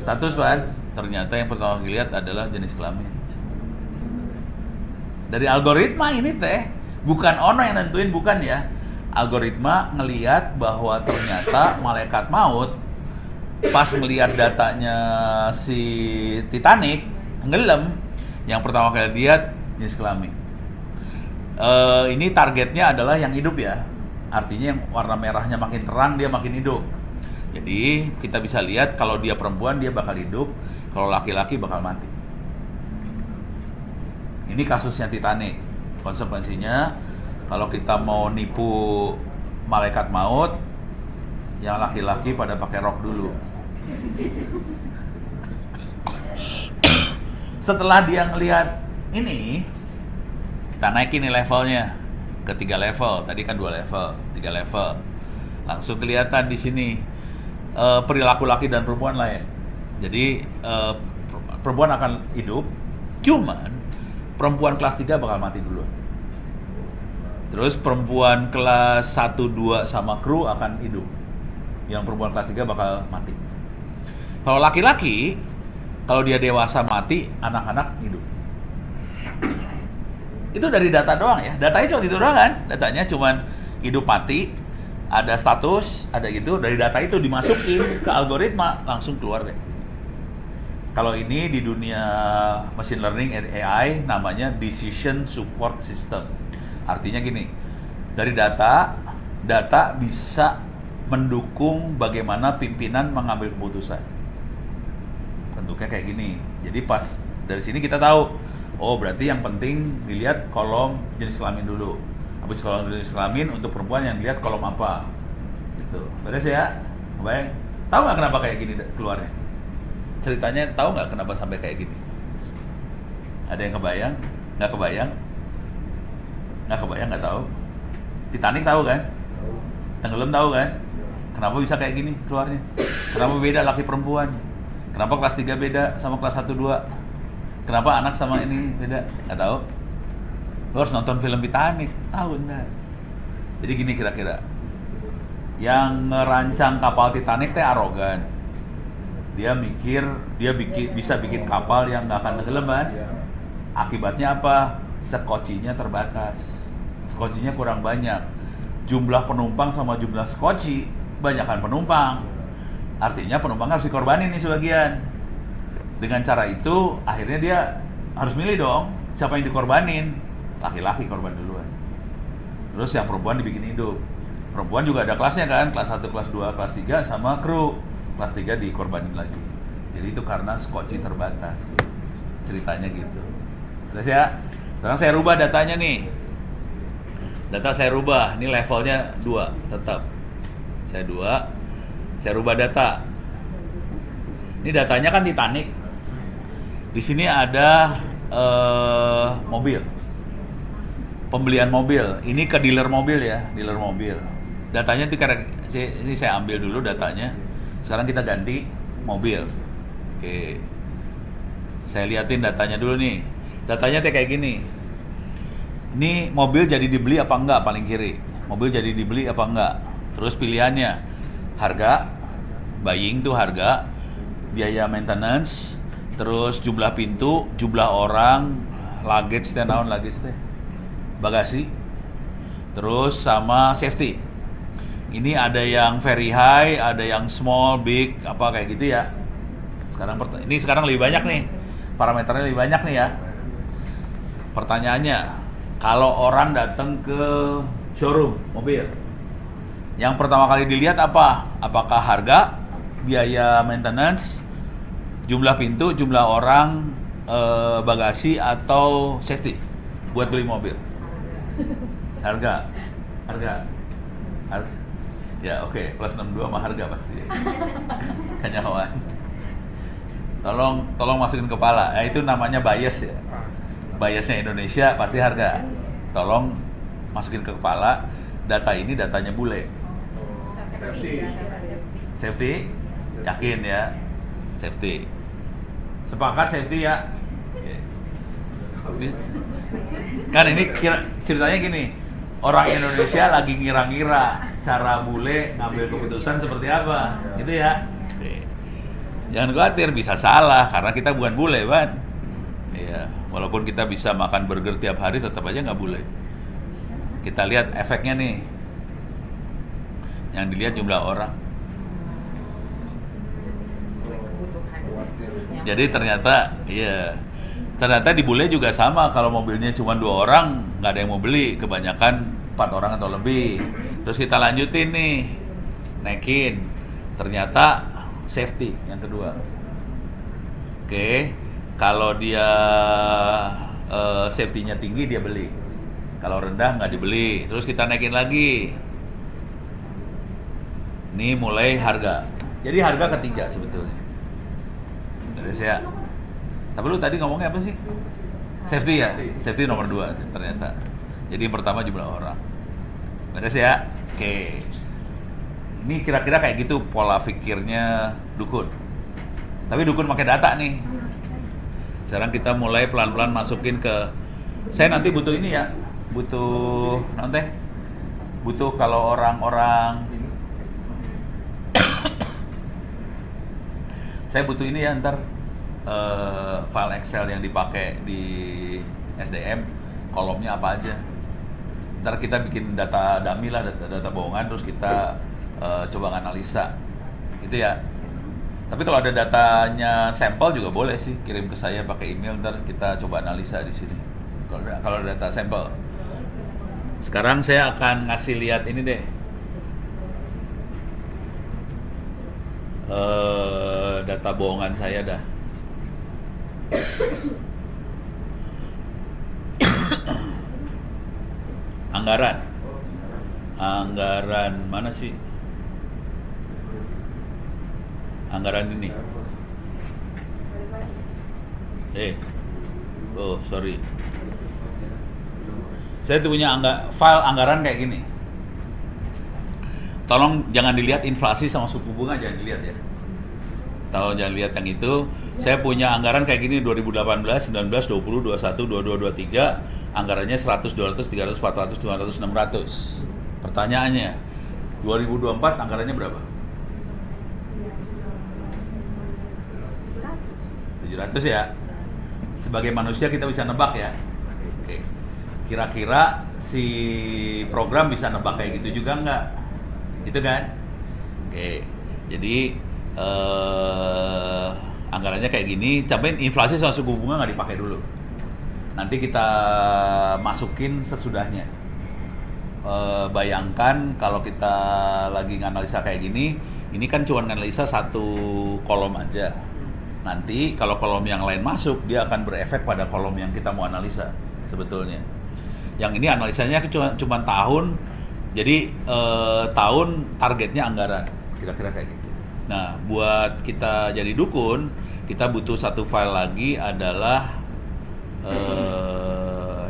Status, Pan. Ternyata yang pertama kali dilihat adalah jenis kelamin. Dari algoritma ini bukan ono yang nentuin, bukan ya. Algoritma ngelihat bahwa ternyata malaikat maut pas melihat datanya si Titanic tenggelam, yang pertama kali lihat jenis kelamin. Ini targetnya adalah yang hidup ya. Artinya yang warna merahnya makin terang dia makin hidup. Jadi kita bisa lihat kalau dia perempuan dia bakal hidup, kalau laki-laki bakal mati. Ini kasusnya Titanic. Konsekuensinya kalau kita mau nipu malaikat maut, yang laki-laki pada pakai rok dulu. Setelah dia ngelihat ini, kita naikin nih levelnya ke 3 level. Tadi kan 2 level, 3 level. Langsung kelihatan di sini perilaku laki dan perempuan lain. Jadi perempuan akan hidup, cuman perempuan kelas 3 bakal mati duluan. Terus perempuan kelas 1, 2 sama kru akan hidup. Yang perempuan kelas 3 bakal mati. Kalau laki-laki, kalau dia dewasa mati, anak-anak hidup. Itu dari data doang ya. Datanya cuma gitu doang kan. Datanya cuma hidup mati, ada status, ada gitu. Dari data itu dimasukin ke algoritma, langsung keluar kayak gini. Kalau ini di dunia machine learning AI namanya decision support system. Artinya gini, dari data data bisa mendukung bagaimana pimpinan mengambil keputusan. Bentuknya kayak gini. Jadi pas dari sini kita tahu, oh berarti yang penting dilihat kolom jenis kelamin dulu. Habis kolom jenis kelamin untuk perempuan yang dilihat kolom apa. Gitu. Beres ya? Kebayang? Tahu nggak kenapa kayak gini keluarnya? Ceritanya tahu nggak kenapa sampai kayak gini? Ada yang kebayang? Nggak kebayang? Nggak kebayang, nggak tahu? Titanic tahu kan? Tenggelam tahu kan? Kenapa bisa kayak gini keluarnya? Kenapa beda laki perempuan? Kenapa kelas 3 beda sama kelas 1, 2? Kenapa anak sama ini beda? Nggak tahu? Lo harus nonton film Titanic, tahu nggak? Jadi gini kira-kira. Yang ngerancang kapal Titanic teh arogan. Dia mikir, bisa bikin kapal yang nggak akan tenggelam kan? Akibatnya apa? Skocinya terbatas. Skocinya kurang banyak. Jumlah penumpang sama jumlah skoci, banyakkan penumpang. Artinya penumpang harus dikorbanin nih sebagian. Dengan cara itu, akhirnya dia harus milih dong, siapa yang dikorbanin. Laki-laki korban duluan. Terus yang perempuan dibikin hidup. Perempuan juga ada kelasnya kan, kelas 1, kelas 2, kelas 3 sama kru. Kelas 3 dikorbanin lagi. Jadi itu karena skoci terbatas. Ceritanya gitu. Terus ya, sekarang saya rubah datanya nih. Data saya rubah, ini levelnya 2 tetap. Saya rubah data. Ini datanya kan Titanic. Di sini ada mobil. Pembelian mobil. Ini ke dealer mobil ya, dealer mobil. Datanya itu karena ini saya ambil dulu datanya. Sekarang kita ganti mobil. Oke. Saya liatin datanya dulu nih. Datanya kayak gini. Ini mobil jadi dibeli apa enggak paling kiri. Mobil jadi dibeli apa enggak. Terus pilihannya harga, buying tuh harga, biaya maintenance, terus jumlah pintu, jumlah orang, luggage teh naon luggage teh. Bagasi. Terus sama safety. Ini ada yang very high, ada yang small, big, apa kayak gitu ya. Ini sekarang lebih banyak nih. Parameternya lebih banyak nih ya. Pertanyaannya, kalau orang datang ke showroom mobil, yang pertama kali dilihat apa? Apakah harga, biaya maintenance, jumlah pintu, jumlah orang, bagasi, atau safety buat beli mobil? Harga. Ya oke, plus 62 sama harga pasti. Kenyawan. Tolong masukin kepala. Itu namanya bias ya. Biasnya Indonesia pasti harga. Tolong masukin ke kepala. Data ini datanya bule. Safety? Yakin ya? Safety. Sepakat safety ya? Kan ini ceritanya gini. Orang Indonesia lagi ngira-ngira cara bule ngambil keputusan seperti apa, gitu ya. Jangan khawatir, bisa salah karena kita bukan bule, Ban. Iya, walaupun kita bisa makan burger tiap hari, tetap aja nggak bule. Kita lihat efeknya nih. Yang dilihat jumlah orang. Jadi ternyata di bule juga sama. Kalau mobilnya cuma 2 orang, nggak ada yang mau beli. Kebanyakan 4 orang atau lebih. Terus kita lanjutin nih, naikin. Ternyata safety yang kedua. Oke, kalau dia safety-nya tinggi dia beli. Kalau rendah nggak dibeli. Terus kita naikin lagi. Ini mulai harga. Jadi harga ketiga sebetulnya. Dari saya. Tapi lu tadi ngomongnya apa sih? Safety ya? Safety nomor 2 ternyata. Jadi yang pertama jumlah orang. Beres ya? Oke. Ini kira-kira kayak gitu pola pikirnya dukun. Tapi dukun pakai data nih. Sekarang kita mulai pelan-pelan masukin ke. Saya nanti butuh ini ya. Butuh kalau orang-orang. Saya butuh ini ya ntar. File Excel yang dipakai di SDM, kolomnya apa aja. Ntar kita bikin data dummy lah, data bohongan, terus kita coba analisa, gitu ya. Tapi kalau ada datanya sampel juga boleh sih, kirim ke saya pakai email, ntar kita coba analisa di sini. Kalau ada data sampel. Sekarang saya akan ngasih lihat ini deh. Data bohongan saya dah. Anggaran mana sih? Anggaran ini. Oh sorry. Saya tuh punya file anggaran kayak gini. Tolong jangan dilihat inflasi sama suku bunga, jangan dilihat ya. Tolong jangan lihat yang itu. Saya punya anggaran kayak gini 2018, 19, 20, 21, 22, 23. Anggarannya 100, 200, 300, 400, 200, 600. Pertanyaannya, 2024 anggarannya berapa? 700 ya. Sebagai manusia kita bisa nebak ya. Oke. Kira-kira si program bisa nebak kayak gitu juga nggak? Gitu kan? Oke. Jadi anggarannya kayak gini. Tapi inflasi sama suku bunga nggak dipakai dulu. Nanti kita masukin sesudahnya. Bayangkan kalau kita lagi nganalisa kayak gini, ini kan cuma nganalisa satu kolom aja. Nanti kalau kolom yang lain masuk, dia akan berefek pada kolom yang kita mau analisa sebetulnya. Yang ini analisanya cuma tahun, jadi tahun targetnya anggaran, kira-kira kayak gitu. Nah, buat kita jadi dukun, kita butuh satu file lagi adalah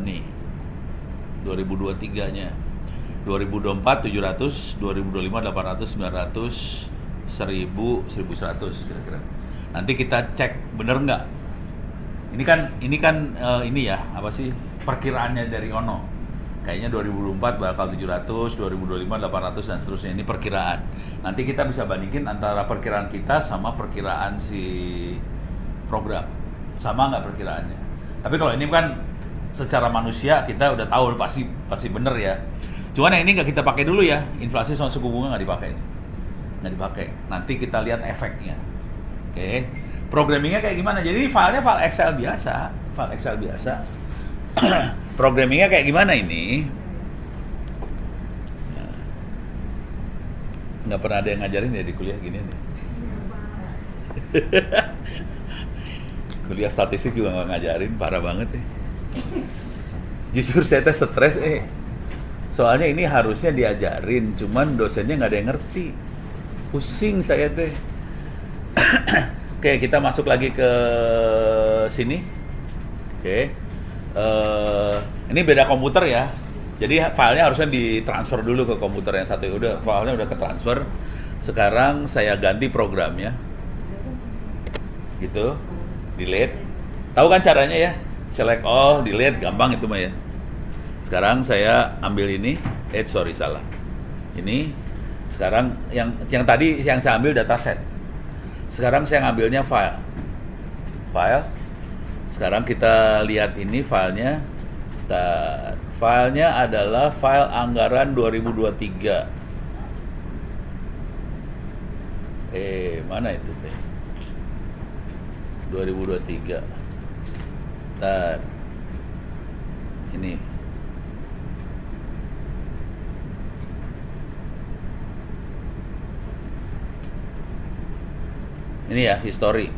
nih 2023-nya. 2024 700, 2025 800, 900, 1000, 1100 kira-kira. Nanti kita cek bener nggak? Ini ya apa sih perkiraannya dari Ono? Kayaknya 2024 bakal 700, 2025 800 dan seterusnya. Ini perkiraan. Nanti kita bisa bandingin antara perkiraan kita sama perkiraan si program. Sama nggak perkiraannya? Tapi kalau ini kan secara manusia kita udah tahu pasti bener ya. Cuman yang ini nggak kita pakai dulu ya, inflasi sama suku bunga nggak dipakai, nggak dipakai. Nanti kita lihat efeknya. Oke, programmingnya kayak gimana? Jadi filenya file Excel biasa. Programmingnya kayak gimana ini? Nah, nggak pernah ada yang ngajarin ya di kuliah gini nih. Kuliah statistik juga nggak ngajarin, parah banget ya. Jujur saya teh stres soalnya ini harusnya diajarin, cuman dosennya nggak ada yang ngerti. Pusing saya teh. Oke, kita masuk lagi ke sini. Oke. Ini beda komputer ya. Jadi filenya harusnya ditransfer dulu ke komputer yang satu. Filenya udah ketransfer. Sekarang saya ganti programnya. Gitu. Delete. Tahu kan caranya ya? Select all, delete, gampang itu mah ya. Sekarang saya ambil ini, salah. Ini sekarang yang tadi yang saya ambil dataset. Sekarang saya ngambilnya file. Sekarang kita lihat ini filenya. Filenya adalah file anggaran 2023. Mana itu teh? 2023. Ini. Ini ya, history.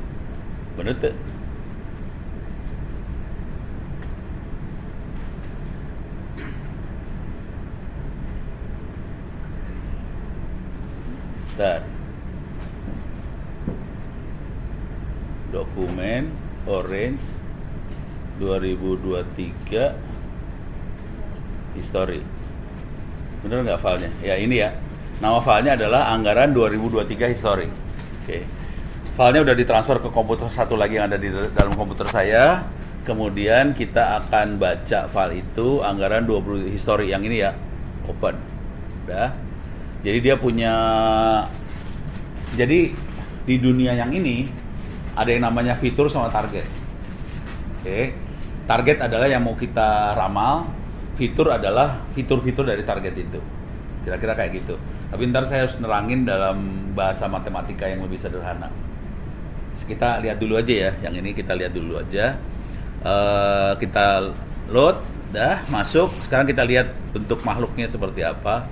Bener tuh. Dokumen orange 2023 history. Bener nggak filenya? Ya ini ya. Nama filenya adalah anggaran 2023 history. Oke. Filenya udah ditransfer ke komputer satu lagi yang ada di dalam komputer saya. Kemudian kita akan baca file itu, anggaran 20 history yang ini ya. Open. Udah. Jadi dia punya, jadi di dunia yang ini ada yang namanya fitur sama target. Oke. Target adalah yang mau kita ramal, fitur adalah fitur-fitur dari target itu. Kira-kira kayak gitu. Tapi ntar saya harus nerangin dalam bahasa matematika yang lebih sederhana. Kita lihat dulu aja ya, yang ini kita lihat dulu aja. Kita load, dah masuk. Sekarang kita lihat bentuk makhluknya seperti apa.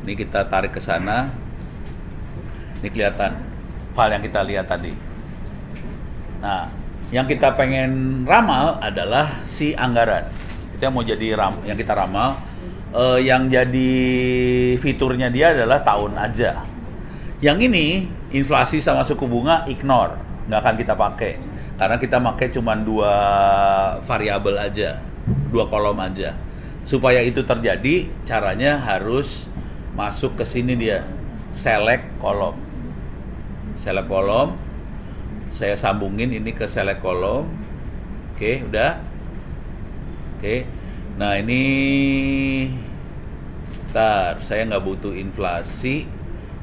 Ini kita tarik ke sana. Ini kelihatan. file yang kita lihat tadi. Nah, yang kita pengen ramal adalah si anggaran. Kita mau jadi yang kita ramal, yang jadi fiturnya dia adalah tahun aja. Yang ini inflasi sama suku bunga ignore, nggak akan kita pakai karena kita pakai cuma 2 variabel aja, 2 kolom aja. Supaya itu terjadi, caranya harus masuk ke sini dia, select kolom. Select kolom, saya sambungin ini ke select kolom. Oke, udah. Oke, nah ini, ntar saya nggak butuh inflasi.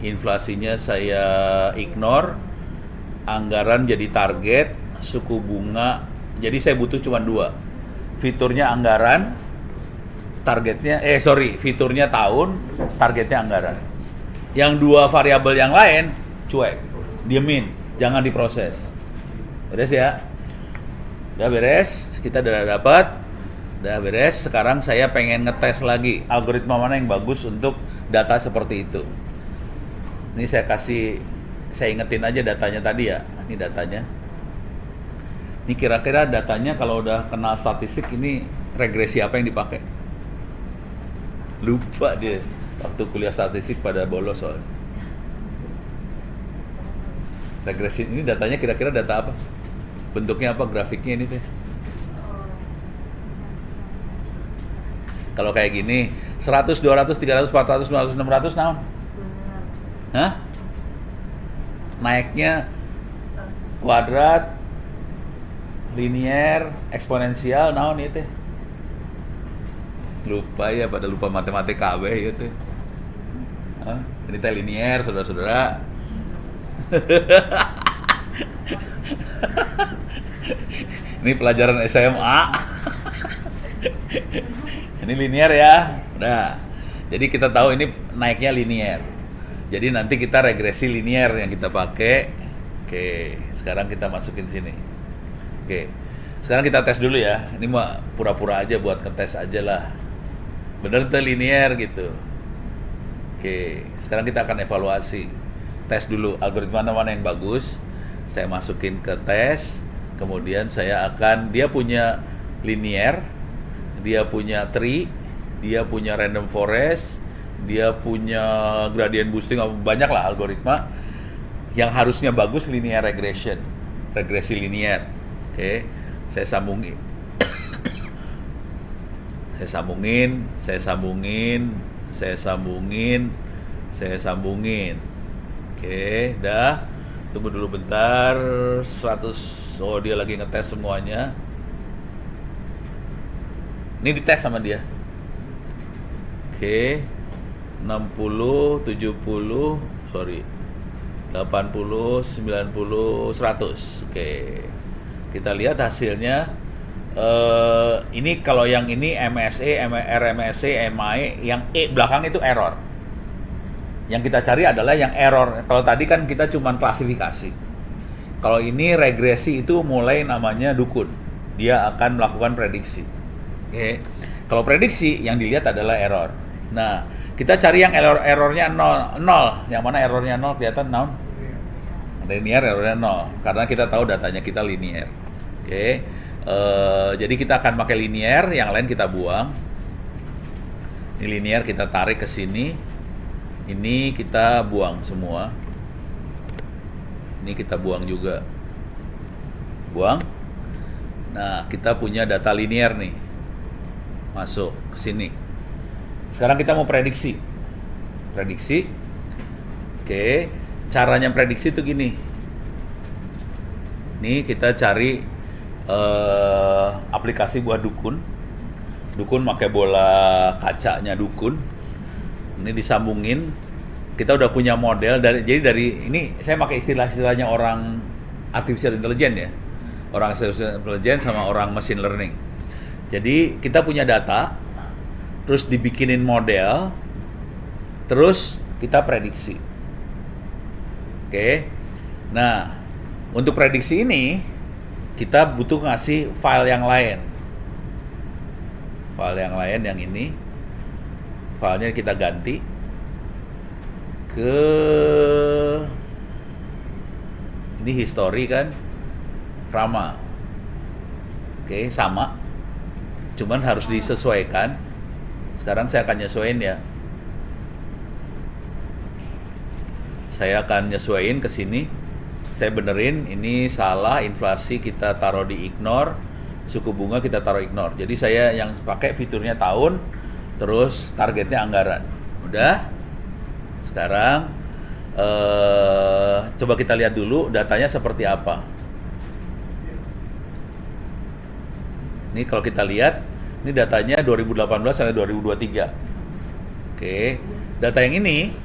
Inflasinya saya ignore, anggaran jadi target, suku bunga, jadi saya butuh cuma 2. Fiturnya anggaran, targetnya, fiturnya tahun, targetnya anggaran. Yang 2 variabel yang lain, cuek, diemin, jangan diproses. Beres ya? Udah beres, kita udah dapat, udah beres. Sekarang saya pengen ngetes lagi, algoritma mana yang bagus untuk data seperti itu. Ini saya ingetin aja datanya tadi ya. Ini datanya. Ini kira-kira datanya kalau udah kenal statistik ini regresi apa yang dipakai? Lupa dia. Waktu kuliah statistik pada bolos soalnya. Regresi ini datanya kira-kira data apa? Bentuknya apa? Grafiknya ini teh. Kalau kayak gini 100, 200, 300, 400, 500, 600 naon? Hah? Naiknya kuadrat, linier, eksponensial, naon itu? Lupa ya, pada lupa matematika KB itu. Hah? Ini teh linier, saudara-saudara. Ini pelajaran SMA. Ini linier ya. Udah. Jadi kita tahu ini naiknya linier. Jadi nanti kita regresi linier yang kita pakai. Oke, sekarang kita masukin sini. Oke, sekarang kita tes dulu ya. Ini mah pura-pura aja buat ngetes aja lah. Bener tuh linier gitu. Oke, sekarang kita akan evaluasi. Tes dulu algoritma mana yang bagus. Saya masukin ke tes. Kemudian dia punya linier, dia punya tree, dia punya random forest, dia punya gradient boosting, banyak lah algoritma. Yang harusnya bagus linear regression, regresi linear. Oke, saya sambungin. Saya sambungin. Oke, dah. Tunggu dulu bentar. 100. Oh, dia lagi ngetes semuanya. Ini dites sama dia. Oke. 60, 70, 80, 90, 100. Oke. Kita lihat hasilnya. Ini kalau yang ini MSE, RMSE, MAE, yang E belakang itu error. Yang kita cari adalah yang error. Kalau tadi kan kita cuma klasifikasi. Kalau ini regresi itu mulai namanya dukun. Dia akan melakukan prediksi. Oke. Kalau prediksi yang dilihat adalah error. Nah, kita cari yang errornya 0. Yang mana errornya 0 kelihatan naon? Linear errornya 0. Karena kita tahu datanya kita linear. Oke. Jadi kita akan pakai linear, yang lain kita buang. Ini linear kita tarik ke sini. Ini kita buang semua. Ini kita buang juga. Buang. Nah, kita punya data linear nih. Masuk ke sini. Sekarang kita mau prediksi. Prediksi. Oke, caranya prediksi itu gini. Nih kita cari aplikasi buat dukun. Dukun pakai bola kacanya dukun. Ini disambungin. Kita udah punya model jadi dari ini saya pakai istilah-istilahnya orang artificial intelligence ya. Orang artificial intelligence sama orang machine learning. Jadi kita punya data, terus dibikinin model, terus kita prediksi. Oke. Nah, untuk prediksi ini kita butuh ngasih file yang lain. File yang lain yang ini. Filenya kita ganti ke Ini history kan Rama. Oke, sama. Cuman harus disesuaikan. Sekarang saya akan nyesuaiin ya. Saya akan nyesuaiin ke sini. Saya benerin, ini salah, inflasi kita taruh di ignore, suku bunga kita taruh ignore. Jadi saya yang pakai fiturnya tahun, terus targetnya anggaran. Udah. Sekarang coba kita lihat dulu datanya seperti apa. Ini kalau kita lihat, ini datanya 2018 sampai 2023. Oke, data yang ini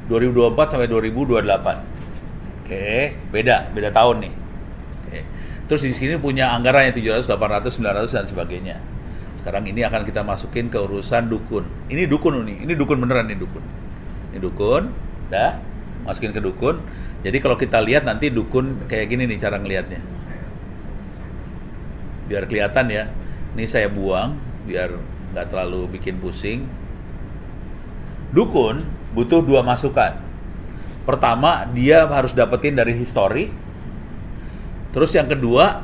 2024 sampai 2028. Oke, beda tahun nih. Oke. Terus di sini punya anggaran yang 700, 800, 900 dan sebagainya. Sekarang ini akan kita masukin ke urusan dukun. Ini dukun ini dukun beneran nih dukun. Ini dukun, dah masukin ke dukun. Jadi kalau kita lihat nanti dukun kayak gini nih cara ngelihatnya. Biar kelihatan ya. Ini saya buang biar nggak terlalu bikin pusing. Dukun butuh 2 masukan. Pertama, dia harus dapetin dari history. Terus yang kedua,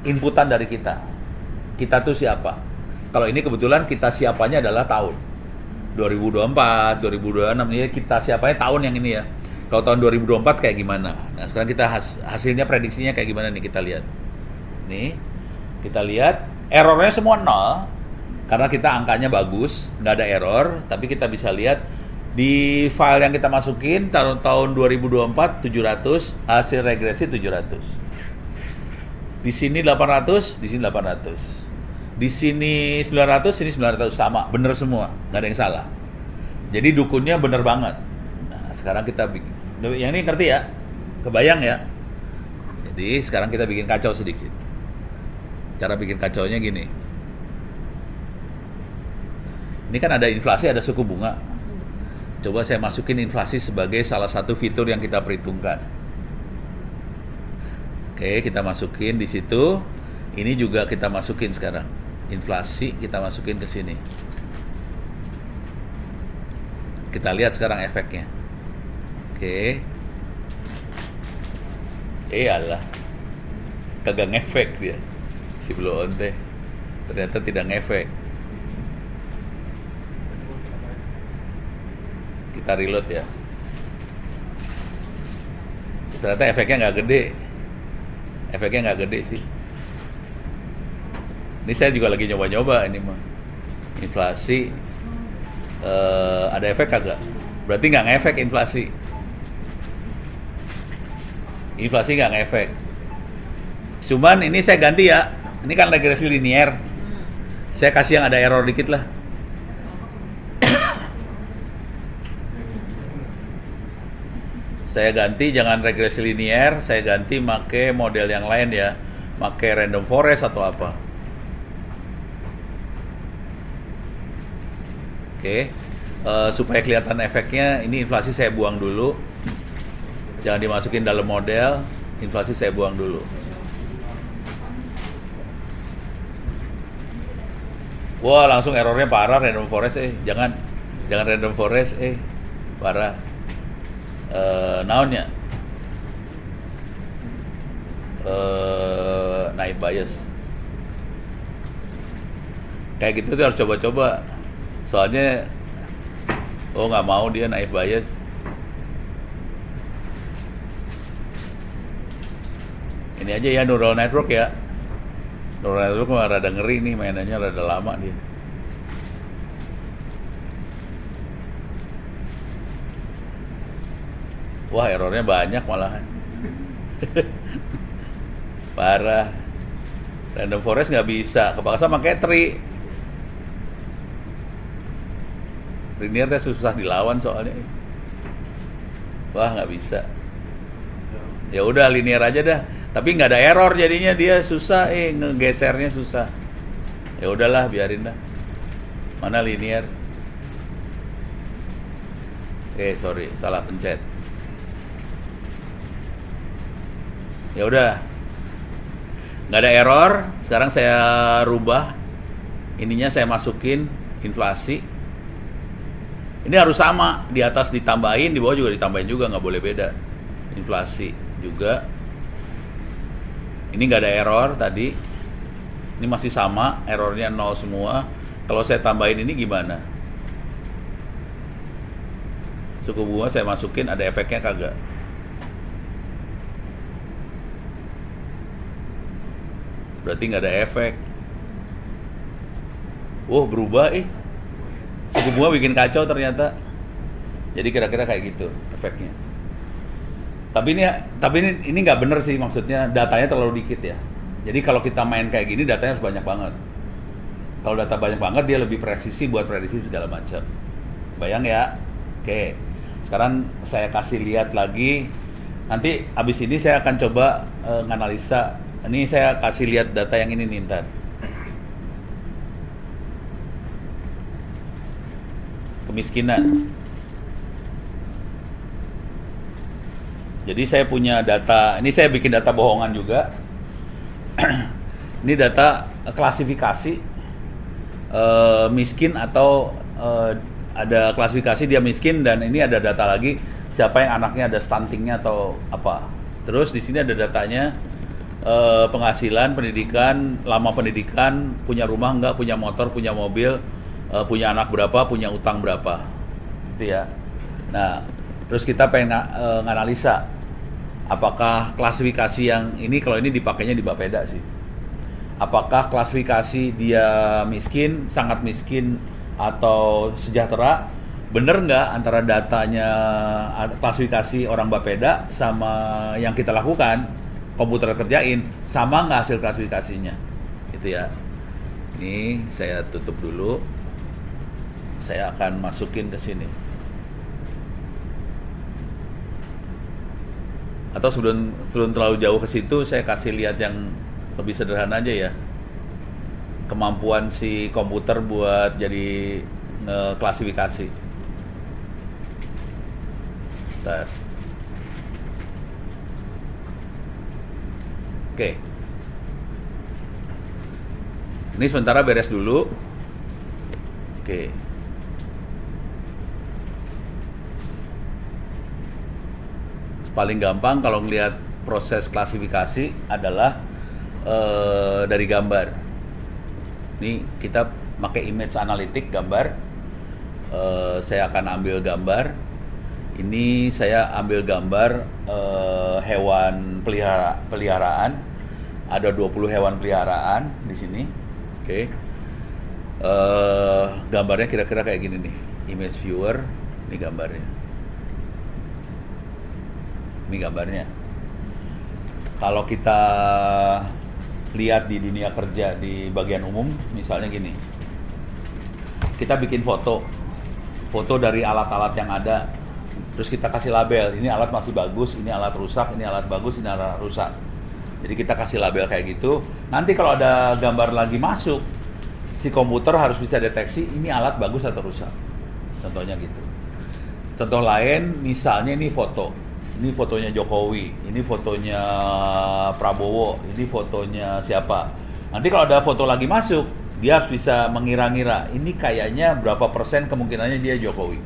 inputan dari kita. Kita tuh siapa? Kalau ini kebetulan kita siapanya adalah tahun 2024, 2026. Ini kita siapanya tahun yang ini ya. Kalau tahun 2024 kayak gimana? Nah, sekarang kita hasilnya prediksinya kayak gimana nih kita lihat. Nih, kita lihat errornya semua 0 karena kita angkanya bagus, nggak ada error. Tapi kita bisa lihat di file yang kita masukin tahun 2024 700, hasil regresi 700. Di sini 800, di sini 800. Di sini 900, sini 900 sama, bener semua, nggak ada yang salah. Jadi dukunnya bener banget. Nah, sekarang kita bikin, yang ini ngerti ya? Kebayang ya? Jadi sekarang kita bikin kacau sedikit. Cara bikin kacaunya gini. Ini kan ada inflasi, ada suku bunga. Coba saya masukin inflasi sebagai salah satu fitur yang kita perhitungkan. Oke, kita masukin di situ. Ini juga kita masukin sekarang. Inflasi kita masukin ke sini. Kita lihat sekarang efeknya. Oke. Alah. Kagak ngefek dia. Si blow on teh. Ternyata tidak ngefek. Kita reload ya. Ternyata efeknya nggak gede. Efeknya nggak gede sih. Ini saya juga lagi nyoba-nyoba ini mah. Inflasi ada efek kagak? Berarti nggak ngefek inflasi. Inflasi nggak ngefek. Cuman ini saya ganti ya. Ini kan regresi linier. Saya kasih yang ada error dikit lah. Saya ganti jangan regresi linier, saya ganti make model yang lain ya. Make random forest atau apa. Oke. Supaya kelihatan efeknya, ini inflasi saya buang dulu. Jangan dimasukin dalam model, inflasi saya buang dulu. Wah, langsung errornya parah random forest jangan random forest parah. Naonnya naik bias kayak gitu tuh harus coba-coba, soalnya nggak mau dia naik bias. Ini aja ya neural network ya. Neural network mah rada ngeri nih, mainannya rada lama dia. Wah, errornya banyak malahan. Parah. Random forest nggak bisa, kepaksa pakai tree. Linear teh susah dilawan soalnya. Wah, nggak bisa. Ya udah linear aja dah. Tapi nggak ada error jadinya, dia susah ngegesernya susah. Ya udahlah, biarin dah. Mana linear? Sorry, salah pencet. Ya udah, nggak ada error. Sekarang saya rubah ininya, saya masukin inflasi. Ini harus sama, di atas ditambahin, di bawah juga ditambahin juga, nggak boleh beda. Inflasi juga. Ini nggak ada error tadi. Ini masih sama, errornya 0 semua. Kalau saya tambahin ini gimana? Suku bunga saya masukin, ada efeknya kagak? Berarti nggak ada efek. Berubah suku bunga bikin kacau ternyata. Jadi kira-kira kayak gitu efeknya. Tapi ini nggak bener sih, maksudnya datanya terlalu dikit ya. Jadi kalau kita main kayak gini datanya harus banyak banget. Kalau data banyak banget dia lebih presisi buat prediksi segala macam. Bayang ya? Oke. Sekarang saya kasih lihat lagi. Nanti abis ini saya akan coba nganalisa. Ini saya kasih lihat data yang ini nih ntar. Kemiskinan. Jadi saya punya data, ini saya bikin data bohongan juga. Ini data klasifikasi miskin atau ada klasifikasi dia miskin, dan ini ada data lagi siapa yang anaknya ada stuntingnya atau apa. Terus di sini ada datanya penghasilan, pendidikan, lama pendidikan, punya rumah enggak, punya motor, punya mobil, punya anak berapa, punya utang berapa, gitu ya. Nah, terus kita pengen nganalisa apakah klasifikasi yang ini, kalau ini dipakainya di Bapeda sih. Apakah klasifikasi dia miskin, sangat miskin, atau sejahtera? Bener nggak antara datanya klasifikasi orang Bapeda sama yang kita lakukan, komputer kerjain, sama nggak hasil klasifikasinya? Gitu ya. Ini saya tutup dulu. Saya akan masukin ke sini. Atau sebelum terlalu jauh ke situ, saya kasih lihat yang lebih sederhana aja ya. Kemampuan si komputer buat jadi klasifikasi. Bentar. Oke. Ini sementara beres dulu. Oke. Paling gampang kalau ngelihat proses klasifikasi adalah dari gambar. Ini kita pakai image analytic gambar. Saya akan ambil gambar. Ini saya ambil gambar hewan peliharaan. Ada 20 hewan peliharaan di sini. Oke. Gambarnya kira-kira kayak gini nih. Image viewer, ini gambarnya. Ini gambarnya. Kalau kita lihat di dunia kerja di bagian umum, misalnya gini, kita bikin foto dari alat-alat yang ada, terus kita kasih label, ini alat masih bagus, ini alat rusak, ini alat bagus, ini alat rusak. Jadi kita kasih label kayak gitu. Nanti kalau ada gambar lagi masuk, si komputer harus bisa deteksi ini alat bagus atau rusak. Contohnya gitu. Contoh lain, misalnya ini foto. Ini fotonya Jokowi, ini fotonya Prabowo, ini fotonya siapa. Nanti kalau ada foto lagi masuk, dia harus bisa mengira-ngira, ini kayaknya berapa persen kemungkinannya dia Jokowi.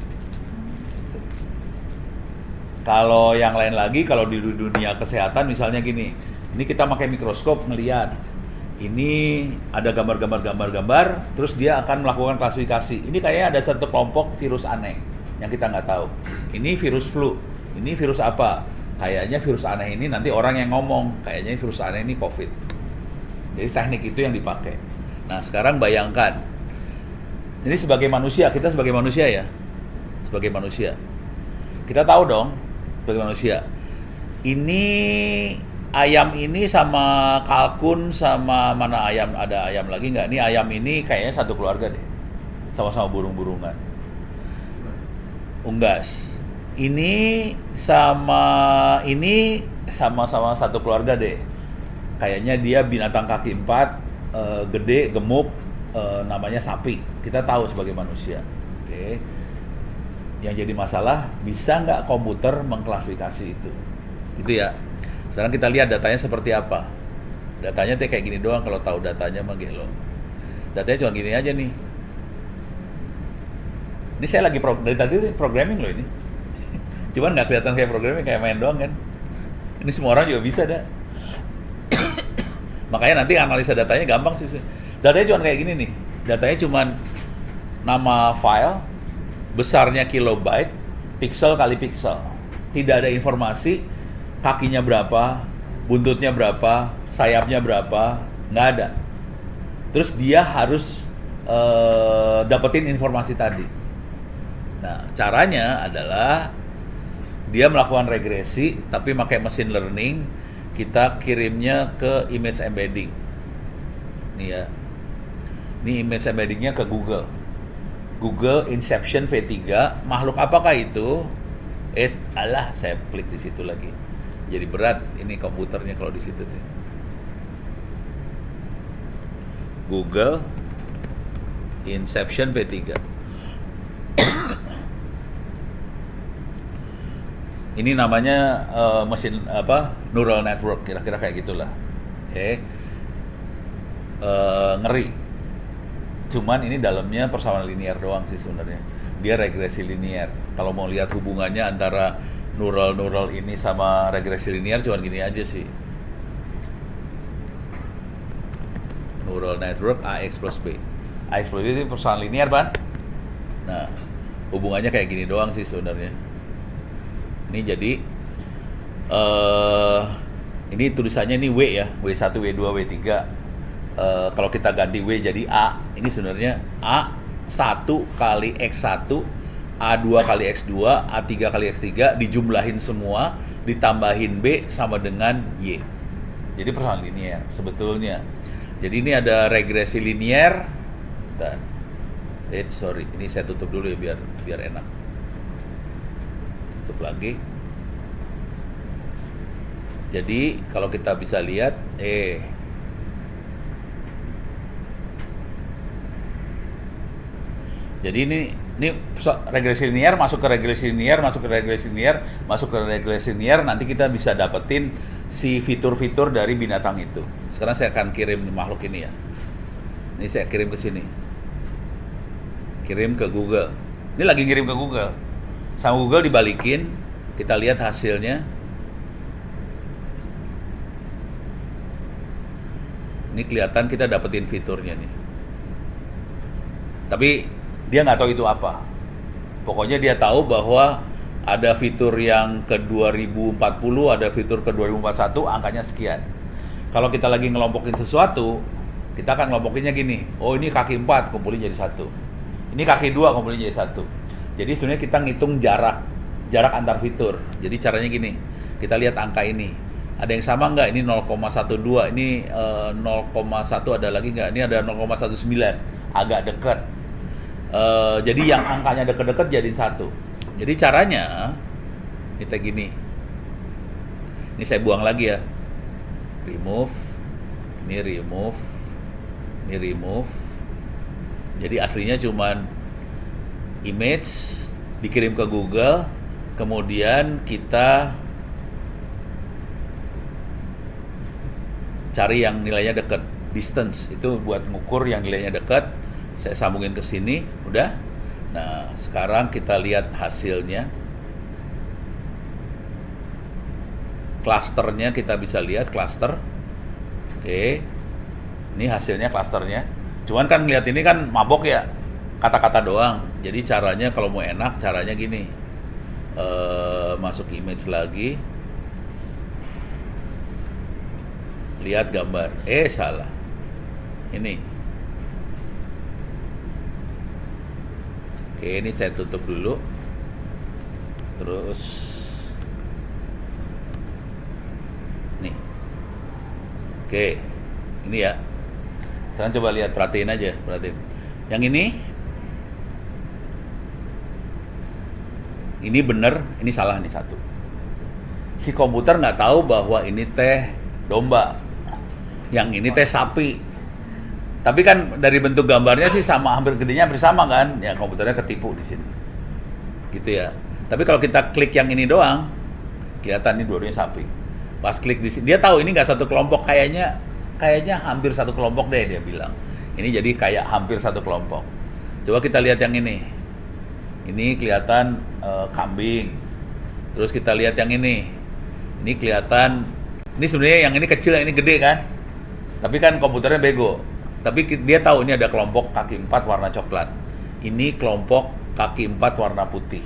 Kalau yang lain lagi, kalau di dunia kesehatan misalnya gini, ini kita pakai mikroskop ngelihat, ini ada gambar-gambar, terus dia akan melakukan klasifikasi. Ini kayaknya ada satu kelompok virus aneh yang kita nggak tahu. Ini virus flu. Ini virus apa? Kayaknya virus aneh ini nanti orang yang ngomong, kayaknya virus aneh ini COVID. Jadi teknik itu yang dipakai. Nah sekarang bayangkan, ini sebagai manusia, kita sebagai manusia ya, sebagai manusia, kita tahu dong, sebagai manusia, ini ayam ini sama kalkun sama mana ayam, ada ayam lagi nggak? Ini ayam ini kayaknya satu keluarga deh, sama-sama burung-burungan. Unggas. Ini sama satu keluarga deh. Kayaknya dia binatang kaki 4, gede, gemuk, namanya sapi. Kita tahu sebagai manusia. Oke. Yang jadi masalah, bisa nggak komputer mengklasifikasi itu? Gitu ya. Sekarang kita lihat datanya seperti apa. Datanya kayak gini doang, kalau tahu datanya mah gelo. Datanya cuma gini aja nih. Ini saya lagi dari tadi programming loh ini. Cuman nggak kelihatan kayak programming, kayak main doang kan. Ini semua orang juga bisa dah. Makanya nanti analisa datanya gampang sih. Datanya cuma kayak gini nih. Datanya cuma nama file, besarnya kilobyte, pixel kali pixel. Tidak ada informasi kakinya berapa, buntutnya berapa, sayapnya berapa, nggak ada. Terus dia harus dapetin informasi tadi. Nah, caranya adalah dia melakukan regresi, tapi pakai machine learning, kita kirimnya ke image embedding. Nih ya, ini image embeddingnya ke Google. Google Inception V3, makhluk apakah itu? Alah, saya klik di situ lagi. Jadi berat ini komputernya kalau di situ tuh. Google Inception V3. Ini namanya mesin neural network, kira-kira kayak gitulah. Oke. Ngeri. Cuman ini dalamnya persamaan linear doang sih sebenarnya. Dia regresi linear. Kalau mau lihat hubungannya antara neural ini sama regresi linear cuman gini aja sih. Neural network AX plus B. AX plus B itu persamaan linear, Ban. Nah, hubungannya kayak gini doang sih sebenarnya. Ini jadi ini tulisannya ini W ya, W1, W2, W3. Kalau kita ganti W jadi A, ini sebenarnya A1 kali X1, A2 kali X2, A3 kali X3 dijumlahin semua, ditambahin B sama dengan Y. Jadi persamaan linear sebetulnya. Jadi ini ada regresi linear. Sorry, ini saya tutup dulu ya biar enak. Tutup lagi. Jadi kalau kita bisa lihat jadi ini regresi linear masuk ke regresi linear, masuk ke regresi linear, masuk ke regresi linear, nanti kita bisa dapetin si fitur-fitur dari binatang itu. Sekarang saya akan kirim makhluk ini ya. Ini saya kirim ke sini. Kirim ke Google. Ini lagi ngirim ke Google. Sama Google dibalikin, kita lihat hasilnya. Ini kelihatan kita dapetin fiturnya nih. Tapi dia nggak tahu itu apa. Pokoknya dia tahu bahwa ada fitur yang ke 2040, ada fitur ke 2041, angkanya sekian. Kalau kita lagi ngelompokin sesuatu, kita akan ngelompokinnya gini. Oh, ini kaki 4 kumpulin jadi 1. Ini kaki 2 kumpulin jadi 1. Jadi sebenarnya kita ngitung jarak antar fitur. Jadi caranya gini. Kita lihat angka ini. Ada yang sama nggak? Ini 0,12, ini 0,1 ada lagi nggak? Ini ada 0,19, agak dekat. Jadi yang angkanya dekat-dekat jadiin 1. Jadi caranya kita gini. Ini saya buang lagi ya. Remove, ini remove, ini remove. Jadi aslinya cuman image dikirim ke Google, kemudian kita cari yang nilainya dekat. Distance itu buat ngukur yang nilainya dekat. Saya sambungin ke sini, udah. Nah, sekarang kita lihat hasilnya. Klasternya kita bisa lihat klaster. Oke. Ini hasilnya klasternya. Cuman kan lihat ini kan mabok ya. Kata-kata doang. Jadi caranya kalau mau enak caranya gini. Masuk image lagi. Lihat gambar. Salah. Ini. Oke, ini saya tutup dulu. Terus nih. Oke. Ini ya. Sekarang coba lihat, perhatiin aja, perhatiin. Yang ini bener, ini salah nih satu. Si komputer nggak tahu bahwa ini teh domba, yang ini teh sapi. Tapi kan dari bentuk gambarnya sih sama, hampir gedenya hampir sama kan? Ya komputernya ketipu di sini, gitu ya. Tapi kalau kita klik yang ini doang, kelihatan ini dua-duanya sapi. Pas klik di sini, dia tahu ini nggak satu kelompok, kayaknya hampir satu kelompok deh dia bilang. Ini jadi kayak hampir satu kelompok. Coba kita lihat yang ini. Ini kelihatan kambing. Terus kita lihat yang ini. Ini kelihatan, ini sebenarnya yang ini kecil, yang ini gede kan? Tapi kan komputernya bego. Tapi dia tahu ini ada kelompok kaki 4 warna coklat. Ini kelompok kaki 4 warna putih.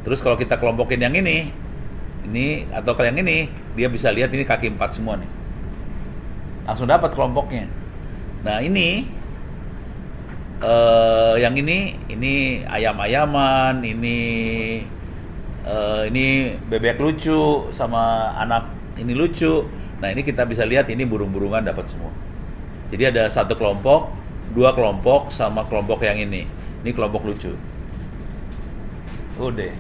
Terus kalau kita kelompokin yang ini atau kalau yang ini, dia bisa lihat ini kaki 4 semua nih. Langsung dapat kelompoknya. Nah ini, yang ini ayam-ayaman, ini bebek lucu sama anak ini lucu. Nah ini kita bisa lihat ini burung-burungan dapat semua. Jadi ada satu kelompok, dua kelompok sama kelompok yang ini. Ini kelompok lucu. Udah.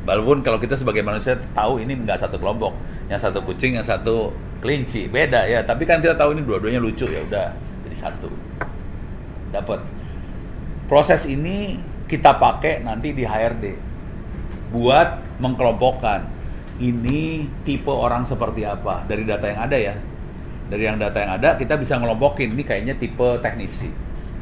Walaupun kalau kita sebagai manusia tahu ini nggak satu kelompok, yang satu kucing, yang satu kelinci, beda ya. Tapi kan kita tahu ini dua-duanya lucu, ya udah jadi satu. Dapat. Proses ini kita pakai nanti di HRD buat mengkelompokkan ini tipe orang seperti apa dari data yang ada ya. Dari yang data yang ada kita bisa ngelompokin ini kayaknya tipe teknisi,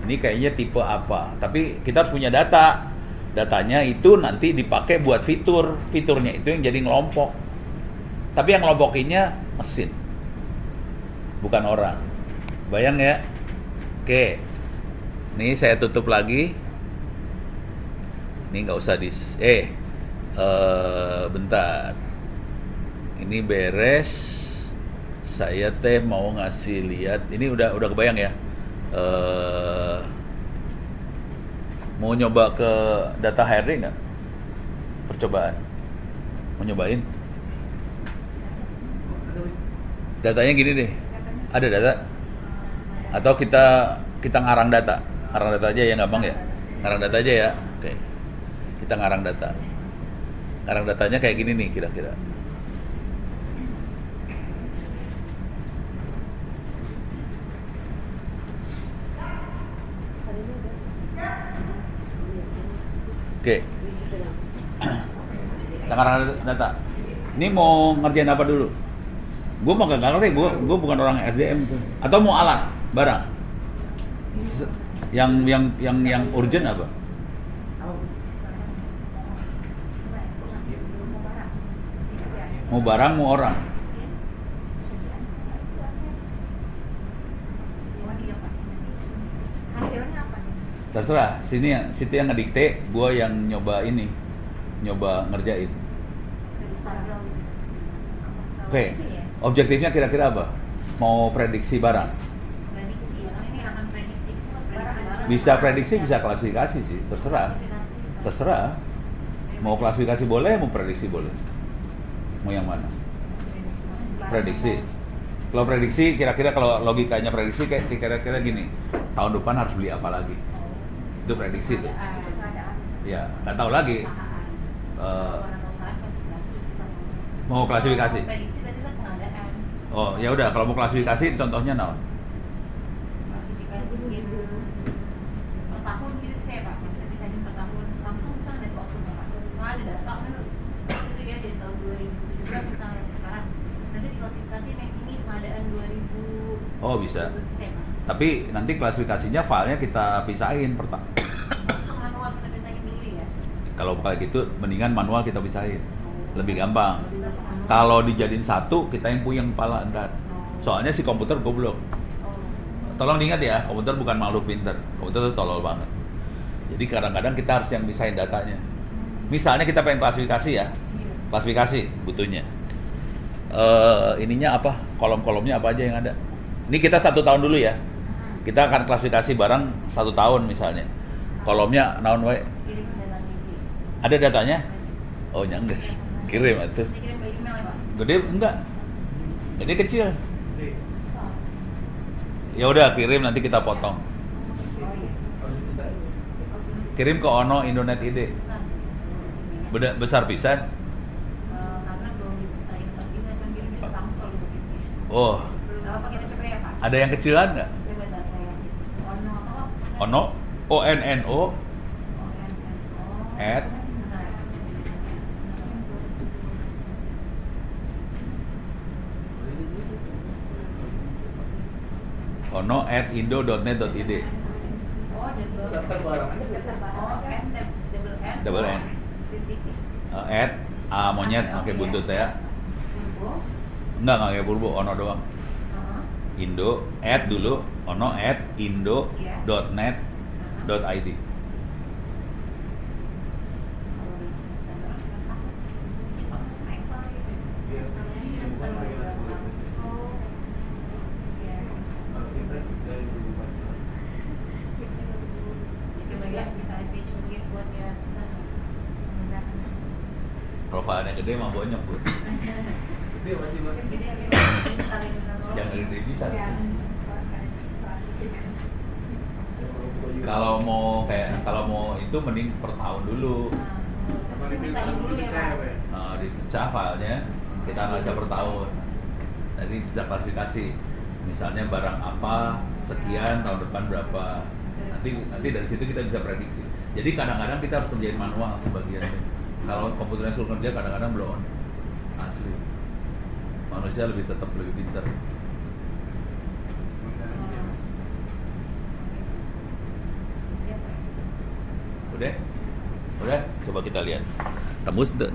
ini kayaknya tipe apa. Tapi kita harus punya data. Datanya itu nanti dipakai buat fiturnya itu yang jadi ngelompok. Tapi yang ngelompokinnya mesin, bukan orang. Bayang ya? Oke. Ini saya tutup lagi. Ini nggak usah bentar. Ini beres. Saya mau ngasih lihat. Ini udah kebayang ya. Mau nyoba ke data HRD nggak? Percobaan. Mau nyobain? Datanya gini deh. Ada data? Atau kita ngarang data? Ngarang data aja ya, gampang ya? Ngarang data aja ya? Oke. Kita ngarang data. Ngarang datanya kayak gini nih kira-kira. Oke. Kita ngarang data. Ini mau ngerjain apa dulu? Gue mah gak ngerti, gue bukan orang SDM tuh. Atau mau alat, barang? Yang urgent apa? Mau barang, mau orang? Hasilnya apa nih? Terserah, Siti yang ngedikte, gue yang nyoba ngerjain. Oke, objektifnya kira-kira apa? Mau prediksi barang? Prediksi ya, ini akan prediksi barang. Bisa prediksi, bisa klasifikasi sih, terserah. Mau klasifikasi boleh, mau prediksi boleh. Mau yang mana? Prediksi. Kalau prediksi, kira-kira kalau logikanya prediksi kayak kira-kira gini, tahun depan harus beli apa lagi? Itu prediksi tuh. Ya, nggak tahu lagi. Mau klasifikasi? Prediksi berarti kan pengadaan. Oh, ya udah. Kalau mau klasifikasi, contohnya naon? Klasifikasi gitu. Per tahun gitu saya Pak, bisa per tahun langsung misalnya dari waktunya Pak. Nah, ada data itu ya dari tahun 2017 misalnya sekarang. Nanti diklasifikasi yang ini pengadaan 2000. Oh, bisa. Saya Pak. Tapi nanti klasifikasinya filenya kita pisahin pertama. Manual kita pisahin dulu ya. Kalau kayak gitu, mendingan manual kita pisahin. Lebih gampang. Kalau dijadiin satu, kita yang puyeng kepala entar. Soalnya si komputer goblok. Tolong diingat ya, komputer bukan makhluk pinter. Komputer itu tolol banget. Jadi kadang-kadang kita harus yang pisahin datanya. Misalnya kita pengen klasifikasi ya. Klasifikasi butuhnya. Ininya apa? Kolom-kolomnya apa aja yang ada? Ini kita 1 tahun dulu ya. Kita akan klasifikasi barang 1 tahun misalnya. Kolomnya naon wae? Kirim datanya Ji. Ada datanya? Oh, nyangges. Kirim atuh. Saya kirim by email ya Pak. Gede enggak? Gede kecil. Ya udah kirim nanti kita potong. Oh iya. Kirim ke Ono Indonet ID. Besar pisan. Karena belum dipisahin tapi nggak sambil bisa tangsel gitu gitu. Oh, Belum apa kita coba ya Pak. ada yang kecilan nggak? Coba data yang Ono apa? Ono ONNO at ono@indo.net.id. Oh, double N. Double N. monyet pakai buntut ya. Info. Enggak kayak Purbo, ono doang. Indo, dulu, ono indo.net.id. Profilnya gede mah banyak bro. Yang gede bisa. Kalau mau itu mending per tahun dulu. Dipecah filenya, kita analisa per tahun. Nanti bisa klasifikasi. Misalnya barang apa sekian, tahun depan berapa. Nanti dari situ kita bisa prediksi. Jadi kadang-kadang kita harus kerjain manual sebagian. Kalau komputernya suruh kerja kadang-kadang belum asli. Manusia tetap lebih pintar. Udah, coba kita lihat. Tembus tuh.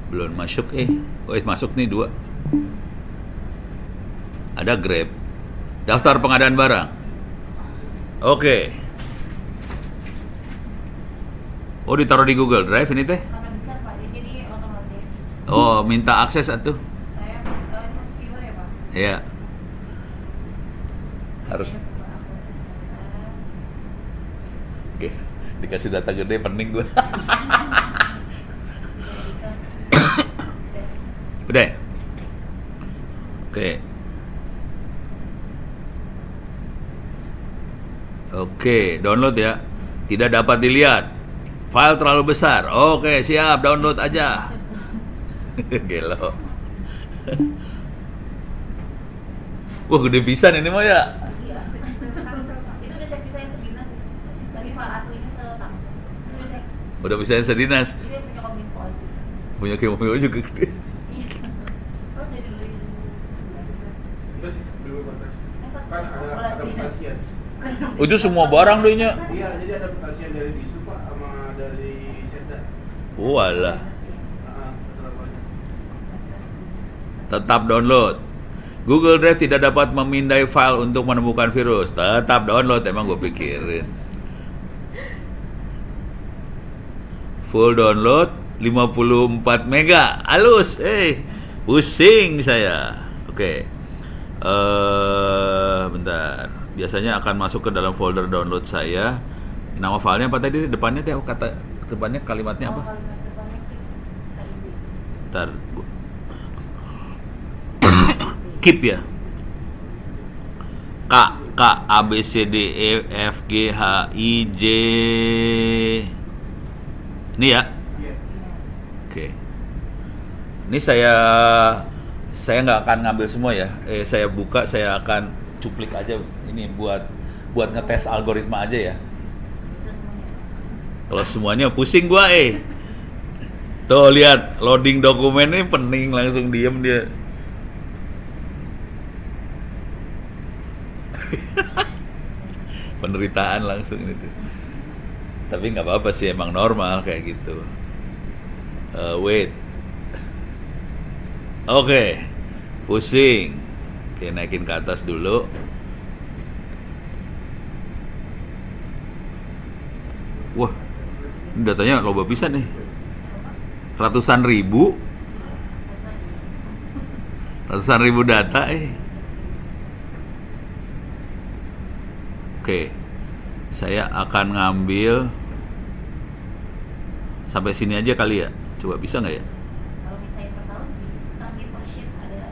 Belum masuk masuk nih 2. Ada Grab. Daftar pengadaan barang. Oke. Oh, ditaruh di Google Drive ini teh? Karena besar Pak, jadi otomatis. Oh, minta akses atuh. Saya masih viewer ya Pak. Iya. Harus. Oke, dikasih data gede pening gue. Udah. Oke, download ya. Tidak dapat dilihat. File terlalu besar. Oke, siap, download aja. Gelo. Wah, gede pisan ini mah ya. Iya. Itu udah saya pisahin sedinas. Tadi Pak aslinya Tangsel. Itu udah saya. Udah pisahin sedinas. Dia punya Kominfo aja. Punya Kominfo juga gede. Iya. Soalnya dari 2011. Enggak sih, 2014. Kan ada aplikasian. Itu semua barang deh nya. Iya, jadi ada aplikasian dari Disu Pak sama dari Seda. Walah. Terlalu banyak. Tetap download. Google Drive tidak dapat memindai file untuk menemukan virus. Tetap download, emang gue pikirin. Full download 54 mega. Halus, pusing saya. Oke. Bentar. Biasanya akan masuk ke dalam folder download saya. Nama filenya apa tadi? Depannya kalimatnya apa? Kalimat depannya KIB. Bentar. Keep ya. K A B C D E F G H I J. Ini ya. Iya. Oke. Ini saya nggak akan ngambil semua ya. Saya buka, saya akan cuplik aja ini buat ngetes algoritma aja ya. Bisa semuanya. Kalau semuanya pusing gua Tuh lihat loading dokumen ini pening, langsung diem dia. Penderitaan langsung itu. Tapi nggak apa-apa sih, emang normal kayak gitu. Wait. Oke. Pusing. Oke, naikin ke atas dulu. Wah, ini datanya loba pisan nih. Ratusan ribu data Oke, saya akan ngambil sampai sini aja kali ya. Coba bisa nggak ya? Kalau misalnya per tahun di per sheet ada.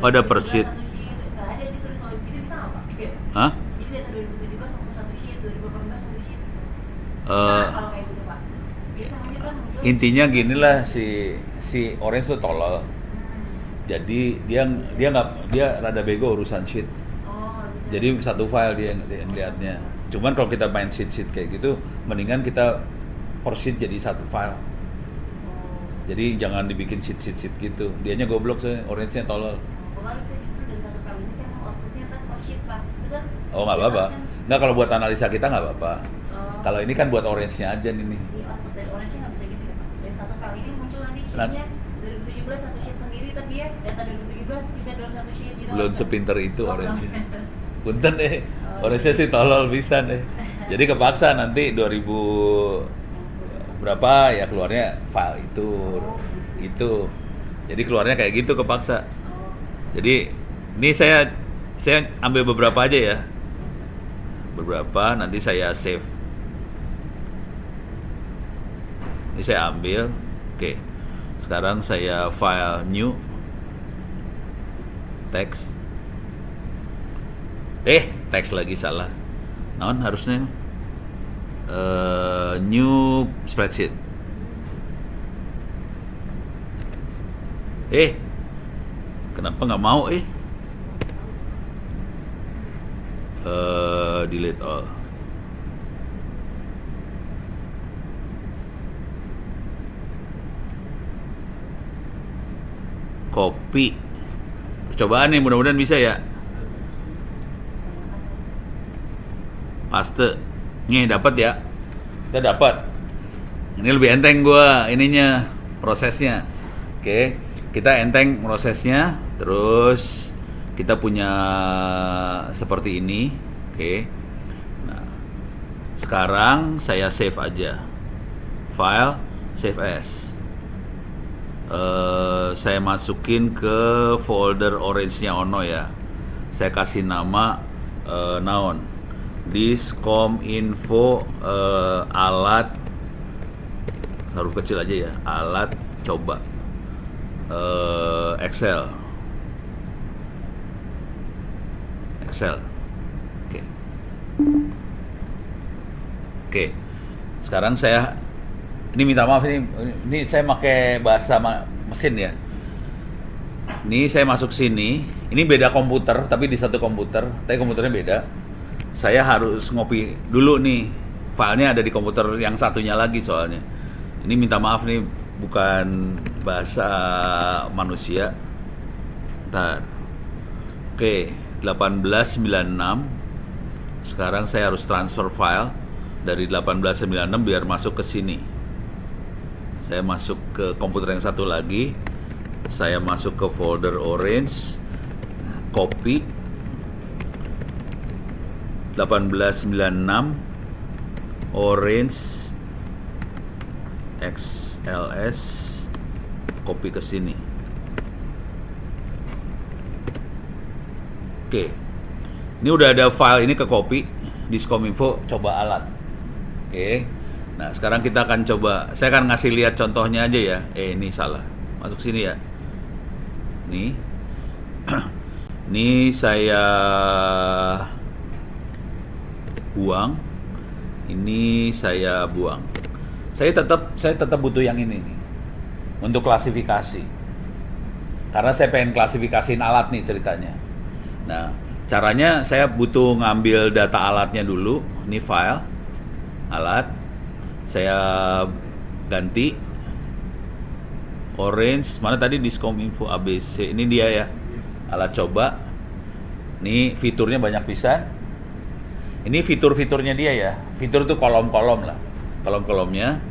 Oh, ada per sheet. Satu sheet nggak ada justru kalau gitu bisa nggak Pak? Hah? Jadi data 2017 satu sheet, 2018 satu sheet. Eh, Kalau kayak gitu Pak. Jadi semuanya kan muncul. Intinya ginilah, si Orange tuh tolol. Jadi dia rada bego urusan sheet. Oh, bisa. Jadi satu file dia yang lihatnya. Cuman kalau kita main sheet kayak gitu, mendingan kita per sheet jadi satu file. Jadi jangan dibikin sheet gitu. Dianya goblok sih, Orange-nya tolol. Kebalik saya justru dari satu file ini saya mau outputnya kan Oh nggak apa-apa. Nggak, kalau buat analisa kita nggak apa-apa. Oh. Kalau ini kan buat orange-nya aja nih. Di output dari orange nggak bisa gitu ya Pak? Dari satu file ini muncul nanti sheet-nya 2017 satu sheet sendiri, tapi ya data 2017 juga dalam satu sheet gitu. Belum sepinter itu Oh, orange-nya. belum. Punten deh. Orange-nya sih tolol bisa deh. Jadi kepaksa nanti 2000 berapa ya keluarnya file itu. Jadi keluarnya kayak gitu kepaksa. Jadi ini saya ambil beberapa aja ya. Beberapa nanti saya save. Ini saya ambil. Oke. Sekarang saya file new text. Teks lagi salah. Non harusnya new spreadsheet. Kenapa nggak mau delete all. Copy. Percobaan nih, mudah-mudahan bisa ya. Paste. Nih dapat ya. Kita dapat. Ini lebih enteng gua ininya, prosesnya. Oke. Kita enteng prosesnya, terus kita punya seperti ini. Oke. Nah, sekarang saya save aja. File, save as. Saya masukin ke folder orange-nya Ono ya. Saya kasih nama naon. Diskominfo alat huruf kecil aja ya, alat coba Excel. Oke. Sekarang saya ini minta maaf ini saya pakai bahasa mesin ya. Ini saya masuk sini, ini beda komputer tapi di satu komputer, tapi komputernya beda. Saya harus ngopi dulu nih, filenya ada di komputer yang satunya lagi soalnya. Ini minta maaf nih, bukan bahasa manusia. Ntar. Oke, 1896. Sekarang saya harus transfer file dari 1896 biar masuk ke sini. Saya masuk ke komputer yang satu lagi. Saya masuk ke folder orange, copy 1896 orange XLS, copy ke sini. Oke. Ini udah ada file ini ke copy Diskominfo coba alat. Oke. Nah, sekarang kita akan coba. Saya akan ngasih lihat contohnya aja ya. Ini salah. Masuk sini ya. Nih. Ini saya buang. Ini saya buang. Saya tetap butuh yang ini nih. Untuk klasifikasi. Karena saya pengen klasifikasiin alat nih ceritanya. Nah, caranya saya butuh ngambil data alatnya dulu. Ini file alat. Saya ganti orange, mana tadi Diskominfo ABC. Ini dia ya. Alat coba. Ini fiturnya banyak pisan. Ini fitur-fiturnya dia ya. Fitur tuh kolom-kolom lah. Kolom-kolomnya.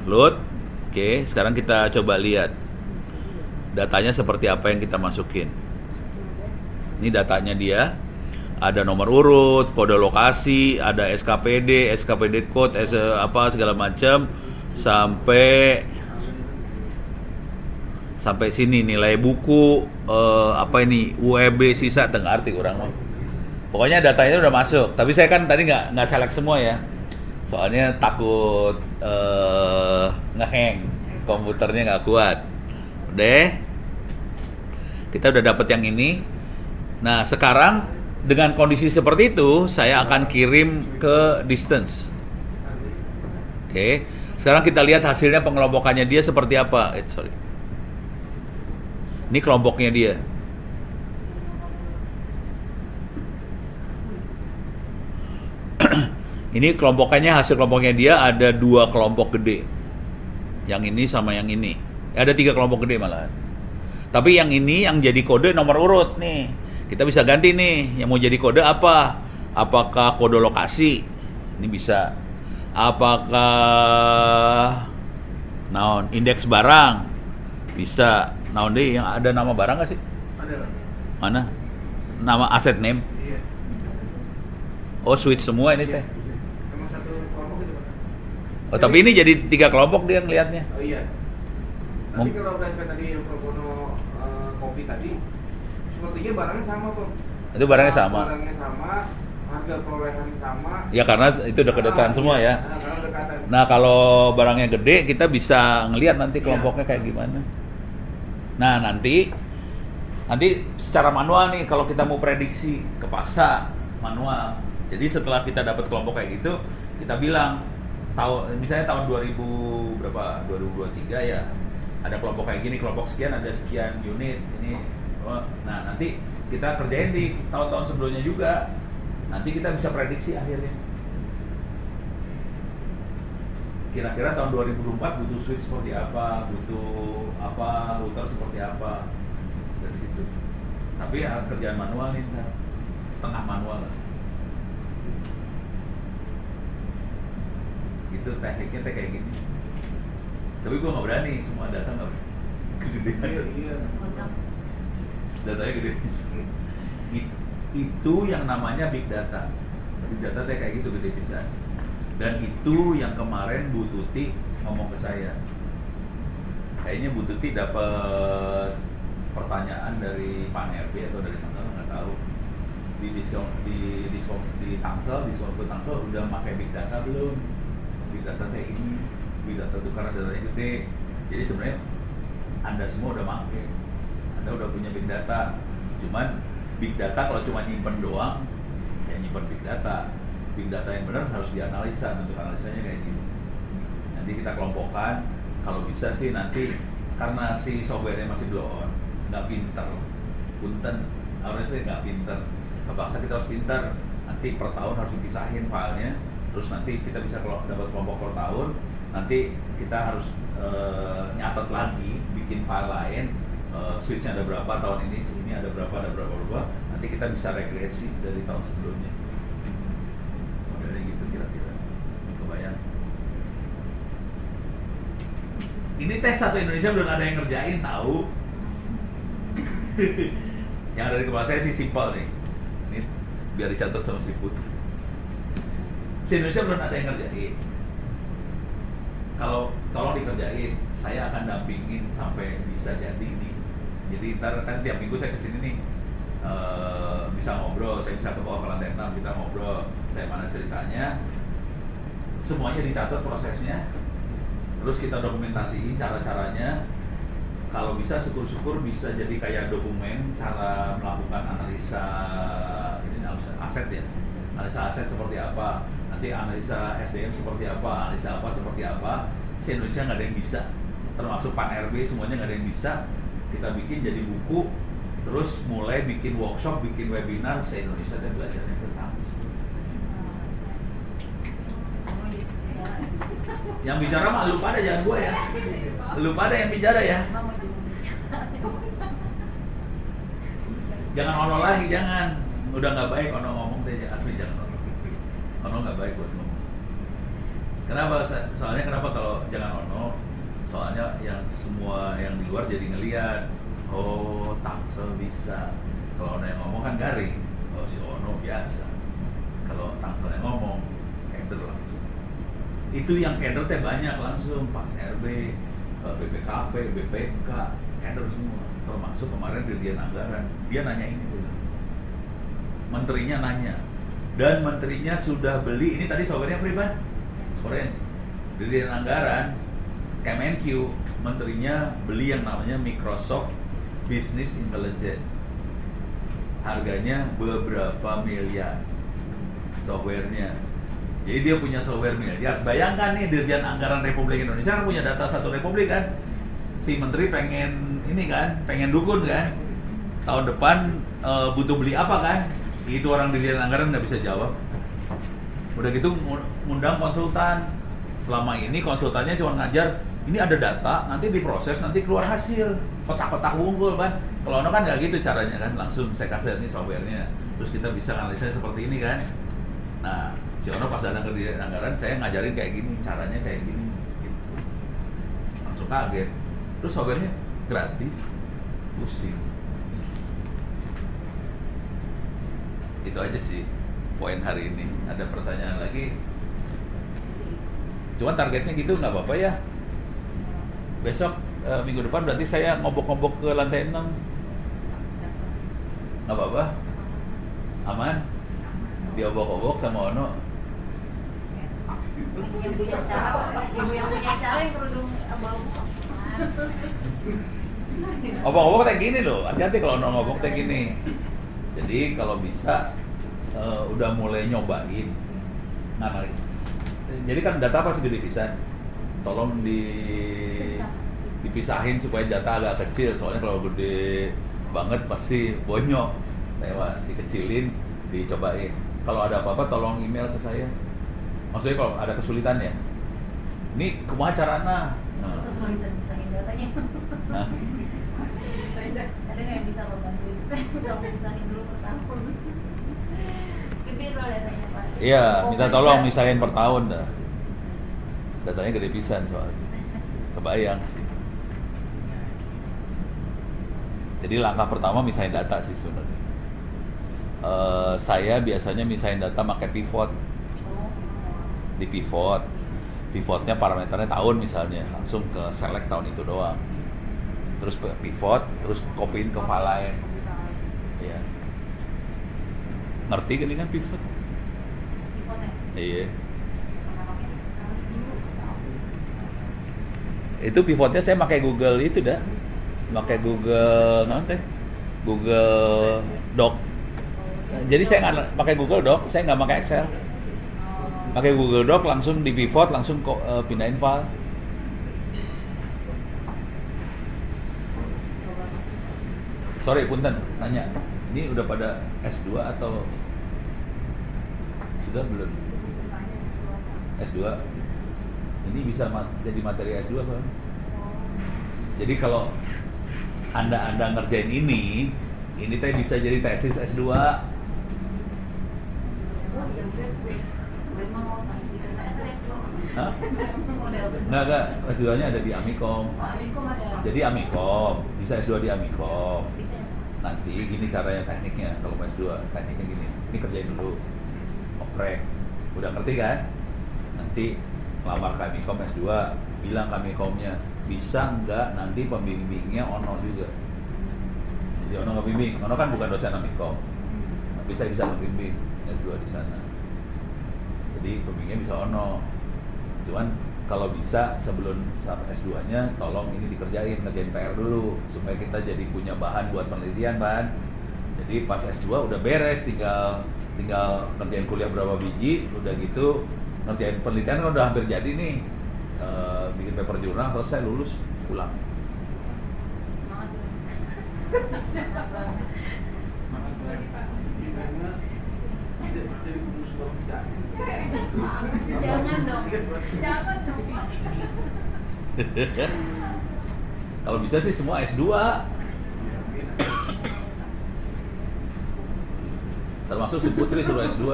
Load. Oke, sekarang kita coba lihat. Datanya seperti apa yang kita masukin. Ini datanya dia. Ada nomor urut, kode lokasi, ada SKPD code, segala macam sampai sini nilai buku, UEB sisa tengah arti kurang mah. Pokoknya datanya udah masuk. Tapi saya kan tadi nggak select semua ya. Soalnya takut ngehang, komputernya nggak kuat. Udah, kita udah dapet yang ini. Nah sekarang dengan kondisi seperti itu, saya akan kirim ke distance. Oke, sekarang kita lihat hasilnya pengelompokannya dia seperti apa. Ini kelompoknya dia. Ini kelompokannya, hasil kelompoknya dia ada 2 kelompok gede. Yang ini sama yang ini. Ada 3 kelompok gede malahan. Tapi yang ini yang jadi kode nomor urut nih. Kita bisa ganti nih, yang mau jadi kode apa? Apakah kode lokasi? Ini bisa. Apakah indeks barang? Bisa. Naon deh yang ada nama barang nggak sih? Ada Pak. Mana? Nama asset name? Iya. Oh, switch semua ini teh. Emang satu kelompok itu Pak. Oh, tapi ini jadi 3 kelompok dia ngelihatnya. Oh iya. Tapi kalau berdasarkan tadi yang propono kopi tadi, sepertinya barangnya sama Pak. Itu barangnya sama. Barangnya sama, harga perolehan sama. Ya karena itu udah kedekatan semua ya. Karena kedekatan. Nah, kalau barangnya gede kita bisa ngelihat nanti kelompoknya kayak gimana. Nah, nanti secara manual nih kalau kita mau prediksi kepaksa manual. Jadi setelah kita dapat kelompok kayak gitu, kita bilang misalnya tahun 2023 ya. Ada kelompok kayak gini, kelompok sekian ada sekian unit ini. Nah, nanti kita kerjain di tahun-tahun sebelumnya juga. Nanti kita bisa prediksi akhirnya. Kira-kira tahun 2024 butuh switch seperti apa, butuh apa, router seperti apa dari situ. Tapi ya kerjaan manual nih, setengah manual lah. Gitu tekniknya kayak gini. Tapi gue nggak berani, semua data nggak berani. Kegedean. Iya. Datanya gede pisan. Itu yang namanya big data. Big data kayak gitu gede pisan. Dan itu yang kemarin Bu Tuti ngomong ke saya. Kayaknya Bu Tuti dapat pertanyaan dari Pak RB atau dari mana nggak tahu. Di Tangsel udah pakai big data belum? Big data kayak ini. Big data itu karena datanya gede. Jadi sebenarnya Anda semua udah pakai. Anda udah punya big data. Cuman big data kalau cuma nyimpen doang, ya nyimpen big data. Big data yang benar harus dianalisa, bentuk analisanya kayak gini. Nanti kita kelompokkan, kalau bisa sih nanti karena si softwarenya masih belum nggak pinter, punten, harusnya nggak pinter. Kepaksa kita harus pinter. Nanti per tahun harus dipisahin filenya, terus nanti kita bisa dapat kelompok per tahun. Nanti kita harus nyatet lagi, bikin file lain. Switchnya ada berapa tahun ini ada berapa. Nanti kita bisa regresi dari tahun sebelumnya. Modelnya gitu kira-kira. Kebayang? Ini tes satu Indonesia belum ada yang ngerjain, tahu? Yang dari kepala saya sih simpel nih. Ini biar dicatat sama si Putri. Si Indonesia belum ada yang ngerjain. Kalau tolong dikerjain, saya akan dampingin sampai bisa jadi nih. Jadi ntar kan tiap minggu saya kesini nih, bisa ngobrol, saya bisa ke bawah ke lantai 6, kita ngobrol, saya mana ceritanya, semuanya dicatat prosesnya, terus kita dokumentasiin cara-caranya. Kalau bisa syukur-syukur bisa jadi kayak dokumen cara melakukan analisa ini aset ya, analisa aset seperti apa, nanti analisa SDM seperti apa, analisa apa seperti apa. Se Indonesia nggak ada yang bisa, termasuk Pan RB semuanya nggak ada yang bisa. Kita bikin jadi buku, terus mulai bikin workshop, bikin webinar, se Indonesia dan belajarnya tentang. Yang bicara mah lu pada, jangan gue ya. Lu pada yang bicara ya. Jangan ono lagi, jangan. Udah nggak baik ono ngomong deh, asli jangan ono. Ono nggak baik buat ngomong. Kenapa? Soalnya kenapa kalau jangan ono? Soalnya yang semua yang di luar jadi ngelihat, oh Tangsel bisa. Kalau ono yang ngomong kan garing, oh si Ono biasa. Kalau Tangsel yang ngomong, keder langsung. Itu yang keder teh banyak langsung, Pak RB, BPKP, BPK, keder semua. Termasuk kemarin Dirjen Anggaran, dia nanya ini sih. Menterinya nanya, dan menterinya sudah beli, ini tadi softwarenya free kan? Orange. Dirjen Anggaran, Kemenq, menterinya beli yang namanya Microsoft Business Intelligence. Harganya beberapa miliar softwarenya. Jadi dia punya software miliar. Bayangkan nih Dirjen Anggaran Republik Indonesia kan punya data satu republik kan. Si menteri pengen ini kan, pengen dukun kan. Tahun depan butuh beli apa kan? Itu orang Dirjen Anggaran nggak bisa jawab. Udah gitu ngundang konsultan. Selama ini konsultannya cuma ngajar, ini ada data, nanti diproses, nanti keluar hasil kotak-kotak unggul kan. Kalau ono kan nggak gitu caranya kan, langsung saya kasih ini softwarenya, terus kita bisa analisa seperti ini kan. Nah, si Ono pas datang ke Dirjen Anggaran, saya ngajarin kayak gini, caranya kayak gini gitu. Langsung kaget. Terus software-nya gratis, pusing. Itu aja sih poin hari ini. Ada pertanyaan lagi? Cuman targetnya gitu nggak apa-apa ya. Besok minggu depan berarti saya ngobok-ngobok ke lantai 6. Nggak apa-apa? Aman? Diobok-obok sama Ono? Yang punya acara, yang punya acara yang kerudung abu-abu. Obok-obok kayak gini loh, hati-hati kalau Ono ngobok kayak gini. Jadi kalau bisa udah mulai nyobain. Nah, jadi kan data pasti gede pisan. Tolong dipisahin supaya data agak kecil, soalnya kalau gede banget pasti bonyok. Tewas, dikecilin, dicobain. Kalau ada apa-apa tolong email ke saya. Maksudnya kalau ada kesulitan ya. Ini kumaha carana? Kesulitan misahin datanya. Nah, Ada nggak yang bisa lo bantuin? Udah misahin dulu per tahun. Gede soal datanya Pak. iya, minta tolong misahin per tahun dah. Datanya gede pisan soalnya. Kebayang sih. Jadi langkah pertama misahin data sih sebenarnya. Saya biasanya misahin data pakai pivot. Di pivot, pivotnya parameternya tahun misalnya, langsung ke select tahun itu doang. Terus pivot, terus copyin ke file lain. Iya. Ngerti kan ini kan pivot? Pivotnya. Iya. Dulu. Itu pivotnya saya pakai Google itu dah. Pakai Google nanti. Google Doc. Jadi saya nggak pakai Google Doc, saya nggak pakai Excel. Pakai Google Doc langsung di pivot, langsung pindahin file. Sorry, punten, nanya. Ini udah pada S2 atau sudah belum? S2. Ini bisa jadi materi S2 kan? Jadi kalau Anda ngerjain ini teh bisa jadi tesis S2. Oh iya udah. Memang mau S2. Hah? Model. Enggak, S2-nya ada di Amikom. Amikom ada. Jadi Amikom, bisa S2 di Amikom. Bisa. Nanti gini caranya tekniknya, kalau mau S2, tekniknya gini. Ini kerjain dulu. Oprek. Udah ngerti kan? Nanti lamar ke Amikom S2, bilang ke Amikomnya, bisa nggak nanti pembimbingnya Ono juga. Jadi Ono ngebimbing. Ono kan bukan dosen Amikom. Bisa ngebimbing S2 di sana. Jadi pembimbingnya bisa Ono. Cuman kalau bisa sebelum S2-nya tolong ini ngerjain PR dulu supaya kita jadi punya bahan buat penelitian, Ban. Jadi pas S2 udah beres, tinggal ngerjain kuliah berapa biji, udah gitu ngerjain penelitian kan udah hampir jadi nih. Bikin paper jurnal selesai, lulus, pulang. Semangat banget. Jangan dong. Jangan dong. Kalau bisa sih semua S2. Termasuk si Putri suruh S2.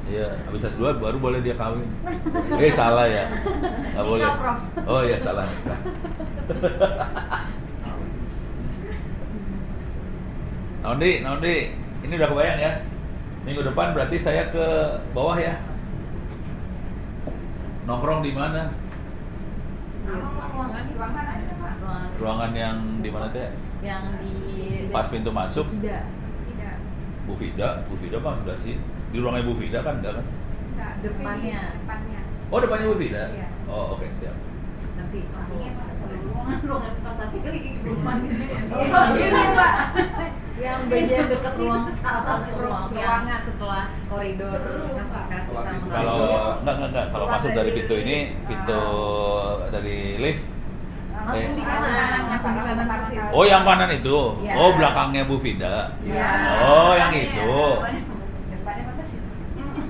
Iya, habis S2 baru boleh dia kawin. Salah ya. Nggak boleh. Nikah, Prof. Oh iya, salah nikah. Naundi, ini udah kebayang ya? Minggu depan berarti saya ke bawah ya? Nongkrong di mana? Ruangan ada Pak. Ruangan yang di mana teh? Yang di Pas pintu masuk. Tidak. Tidak. Bu Vida mah sudah sih. Di ruangnya Bu Vida kan enggak kan? Enggak. Depannya. Depannya. Oh, depannya Bu Vida? Iya. Oh, oke, siap. Nanti Sampingnya Pak. Ruangan pas nanti kali kayak gitu depan. Iya, Pak. Yang bagian dekat ruang Atas ruangan setelah koridor Seru, kasih Pak. sama Kalau enggak, kalau Keluar masuk dari dari- pintu ini, pintu dari lift. langsung di kanan, langsung di kanan persis. Oh, yang kanan itu. Iya. Oh, belakangnya Bu Vida. Iya. Oh, yang itu. Depannya pas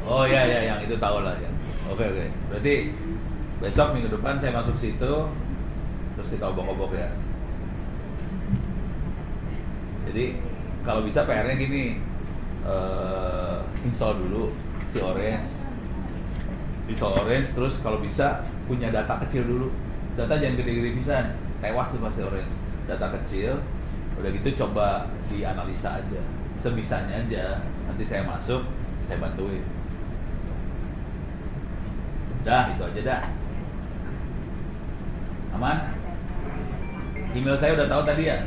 Oh iya, yang itu tahu lah ya. Oke. Berarti besok minggu depan saya masuk situ, terus kita obok-obok ya. Jadi kalau bisa PR-nya gini, install dulu si Orange. Install Orange, terus kalau bisa punya data kecil dulu. Data jangan gede-gede pisan, tewas tuh pasti Orange. Data kecil, udah gitu coba dianalisa aja, sebisanya aja. Nanti saya masuk, saya bantuin. Dah, itu aja dah. Aman? Email saya udah tahu tadi ya?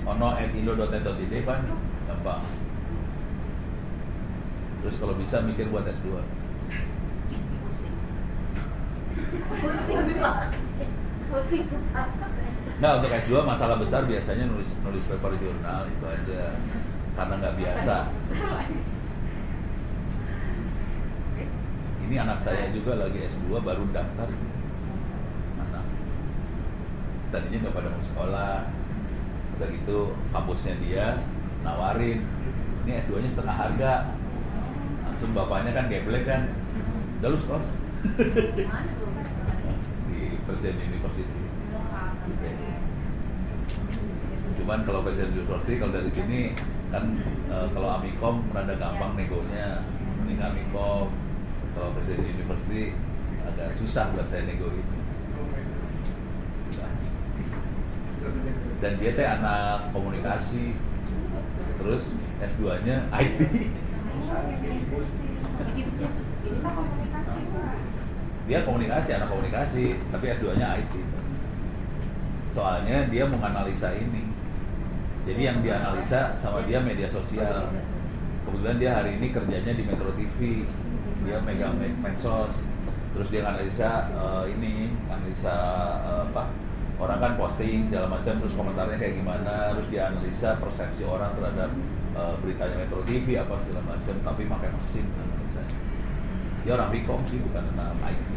ono@indo.net.id kan? Gampang. Terus kalau bisa mikir buat S2. Pusing. Nah, untuk S2 masalah besar biasanya nulis paper jurnal itu aja. Karena nggak biasa. Ini anak saya juga lagi S2 baru daftar. Anak. Tadinya nggak pada mau sekolah. Udah gitu kampusnya dia nawarin, ini S2-nya setengah harga. Langsung bapaknya kan geblek kan. Udah lu sekolah. Mana tuh? Di Presiden University. Cuman kalau Presiden University kalau dari sini kan kalau Amikom rada gampang negonya, mending Amikom. Kalau Presiden University agak susah buat saya nego ini. Dan dia teh anak komunikasi, terus S2-nya IT. Dia komunikasi, anak komunikasi, tapi S2-nya IT. Soalnya dia menganalisa ini. Jadi yang dianalisa sama dia media sosial. Kebetulan dia hari ini kerjanya di Metro TV. Dia megang medsos. Terus dia analisa analisa orang kan posting segala macam, terus komentarnya kayak gimana, terus dia analisa persepsi orang terhadap beritanya Metro TV apa segala macam, tapi pakai mesin analisanya. Dia orang Vkom sih, bukan anak IT.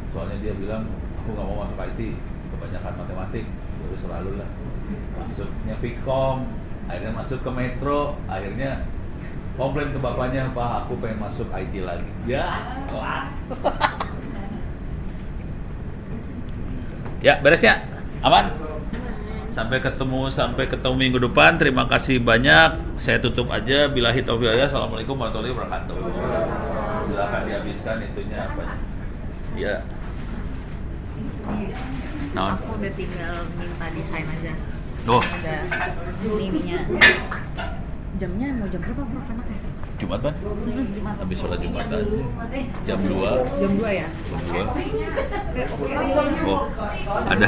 Soalnya dia bilang, aku nggak mau masuk IT, kebanyakan matematik. Terus selalu lah masuknya Vkom, akhirnya masuk ke Metro, akhirnya komplain ke bapaknya, Pak, aku pengen masuk IT lagi. Ya, kelar. Ya, beres ya? Aman? Sampai ketemu minggu depan. Terima kasih banyak. Saya tutup aja. Billahi taufiq wal hidayah. Assalamualaikum warahmatullahi wabarakatuh. Silakan dihabiskan itunya apa? Ya. Nah, Aku udah tinggal minta desain aja. Oh. Udah ininya. Jamnya mau jam berapa Prof anaknya? Jumat kan? Habis sholat Jumat aja. Jam 2. Jam 2 ya? Jam 2. Oh, ada.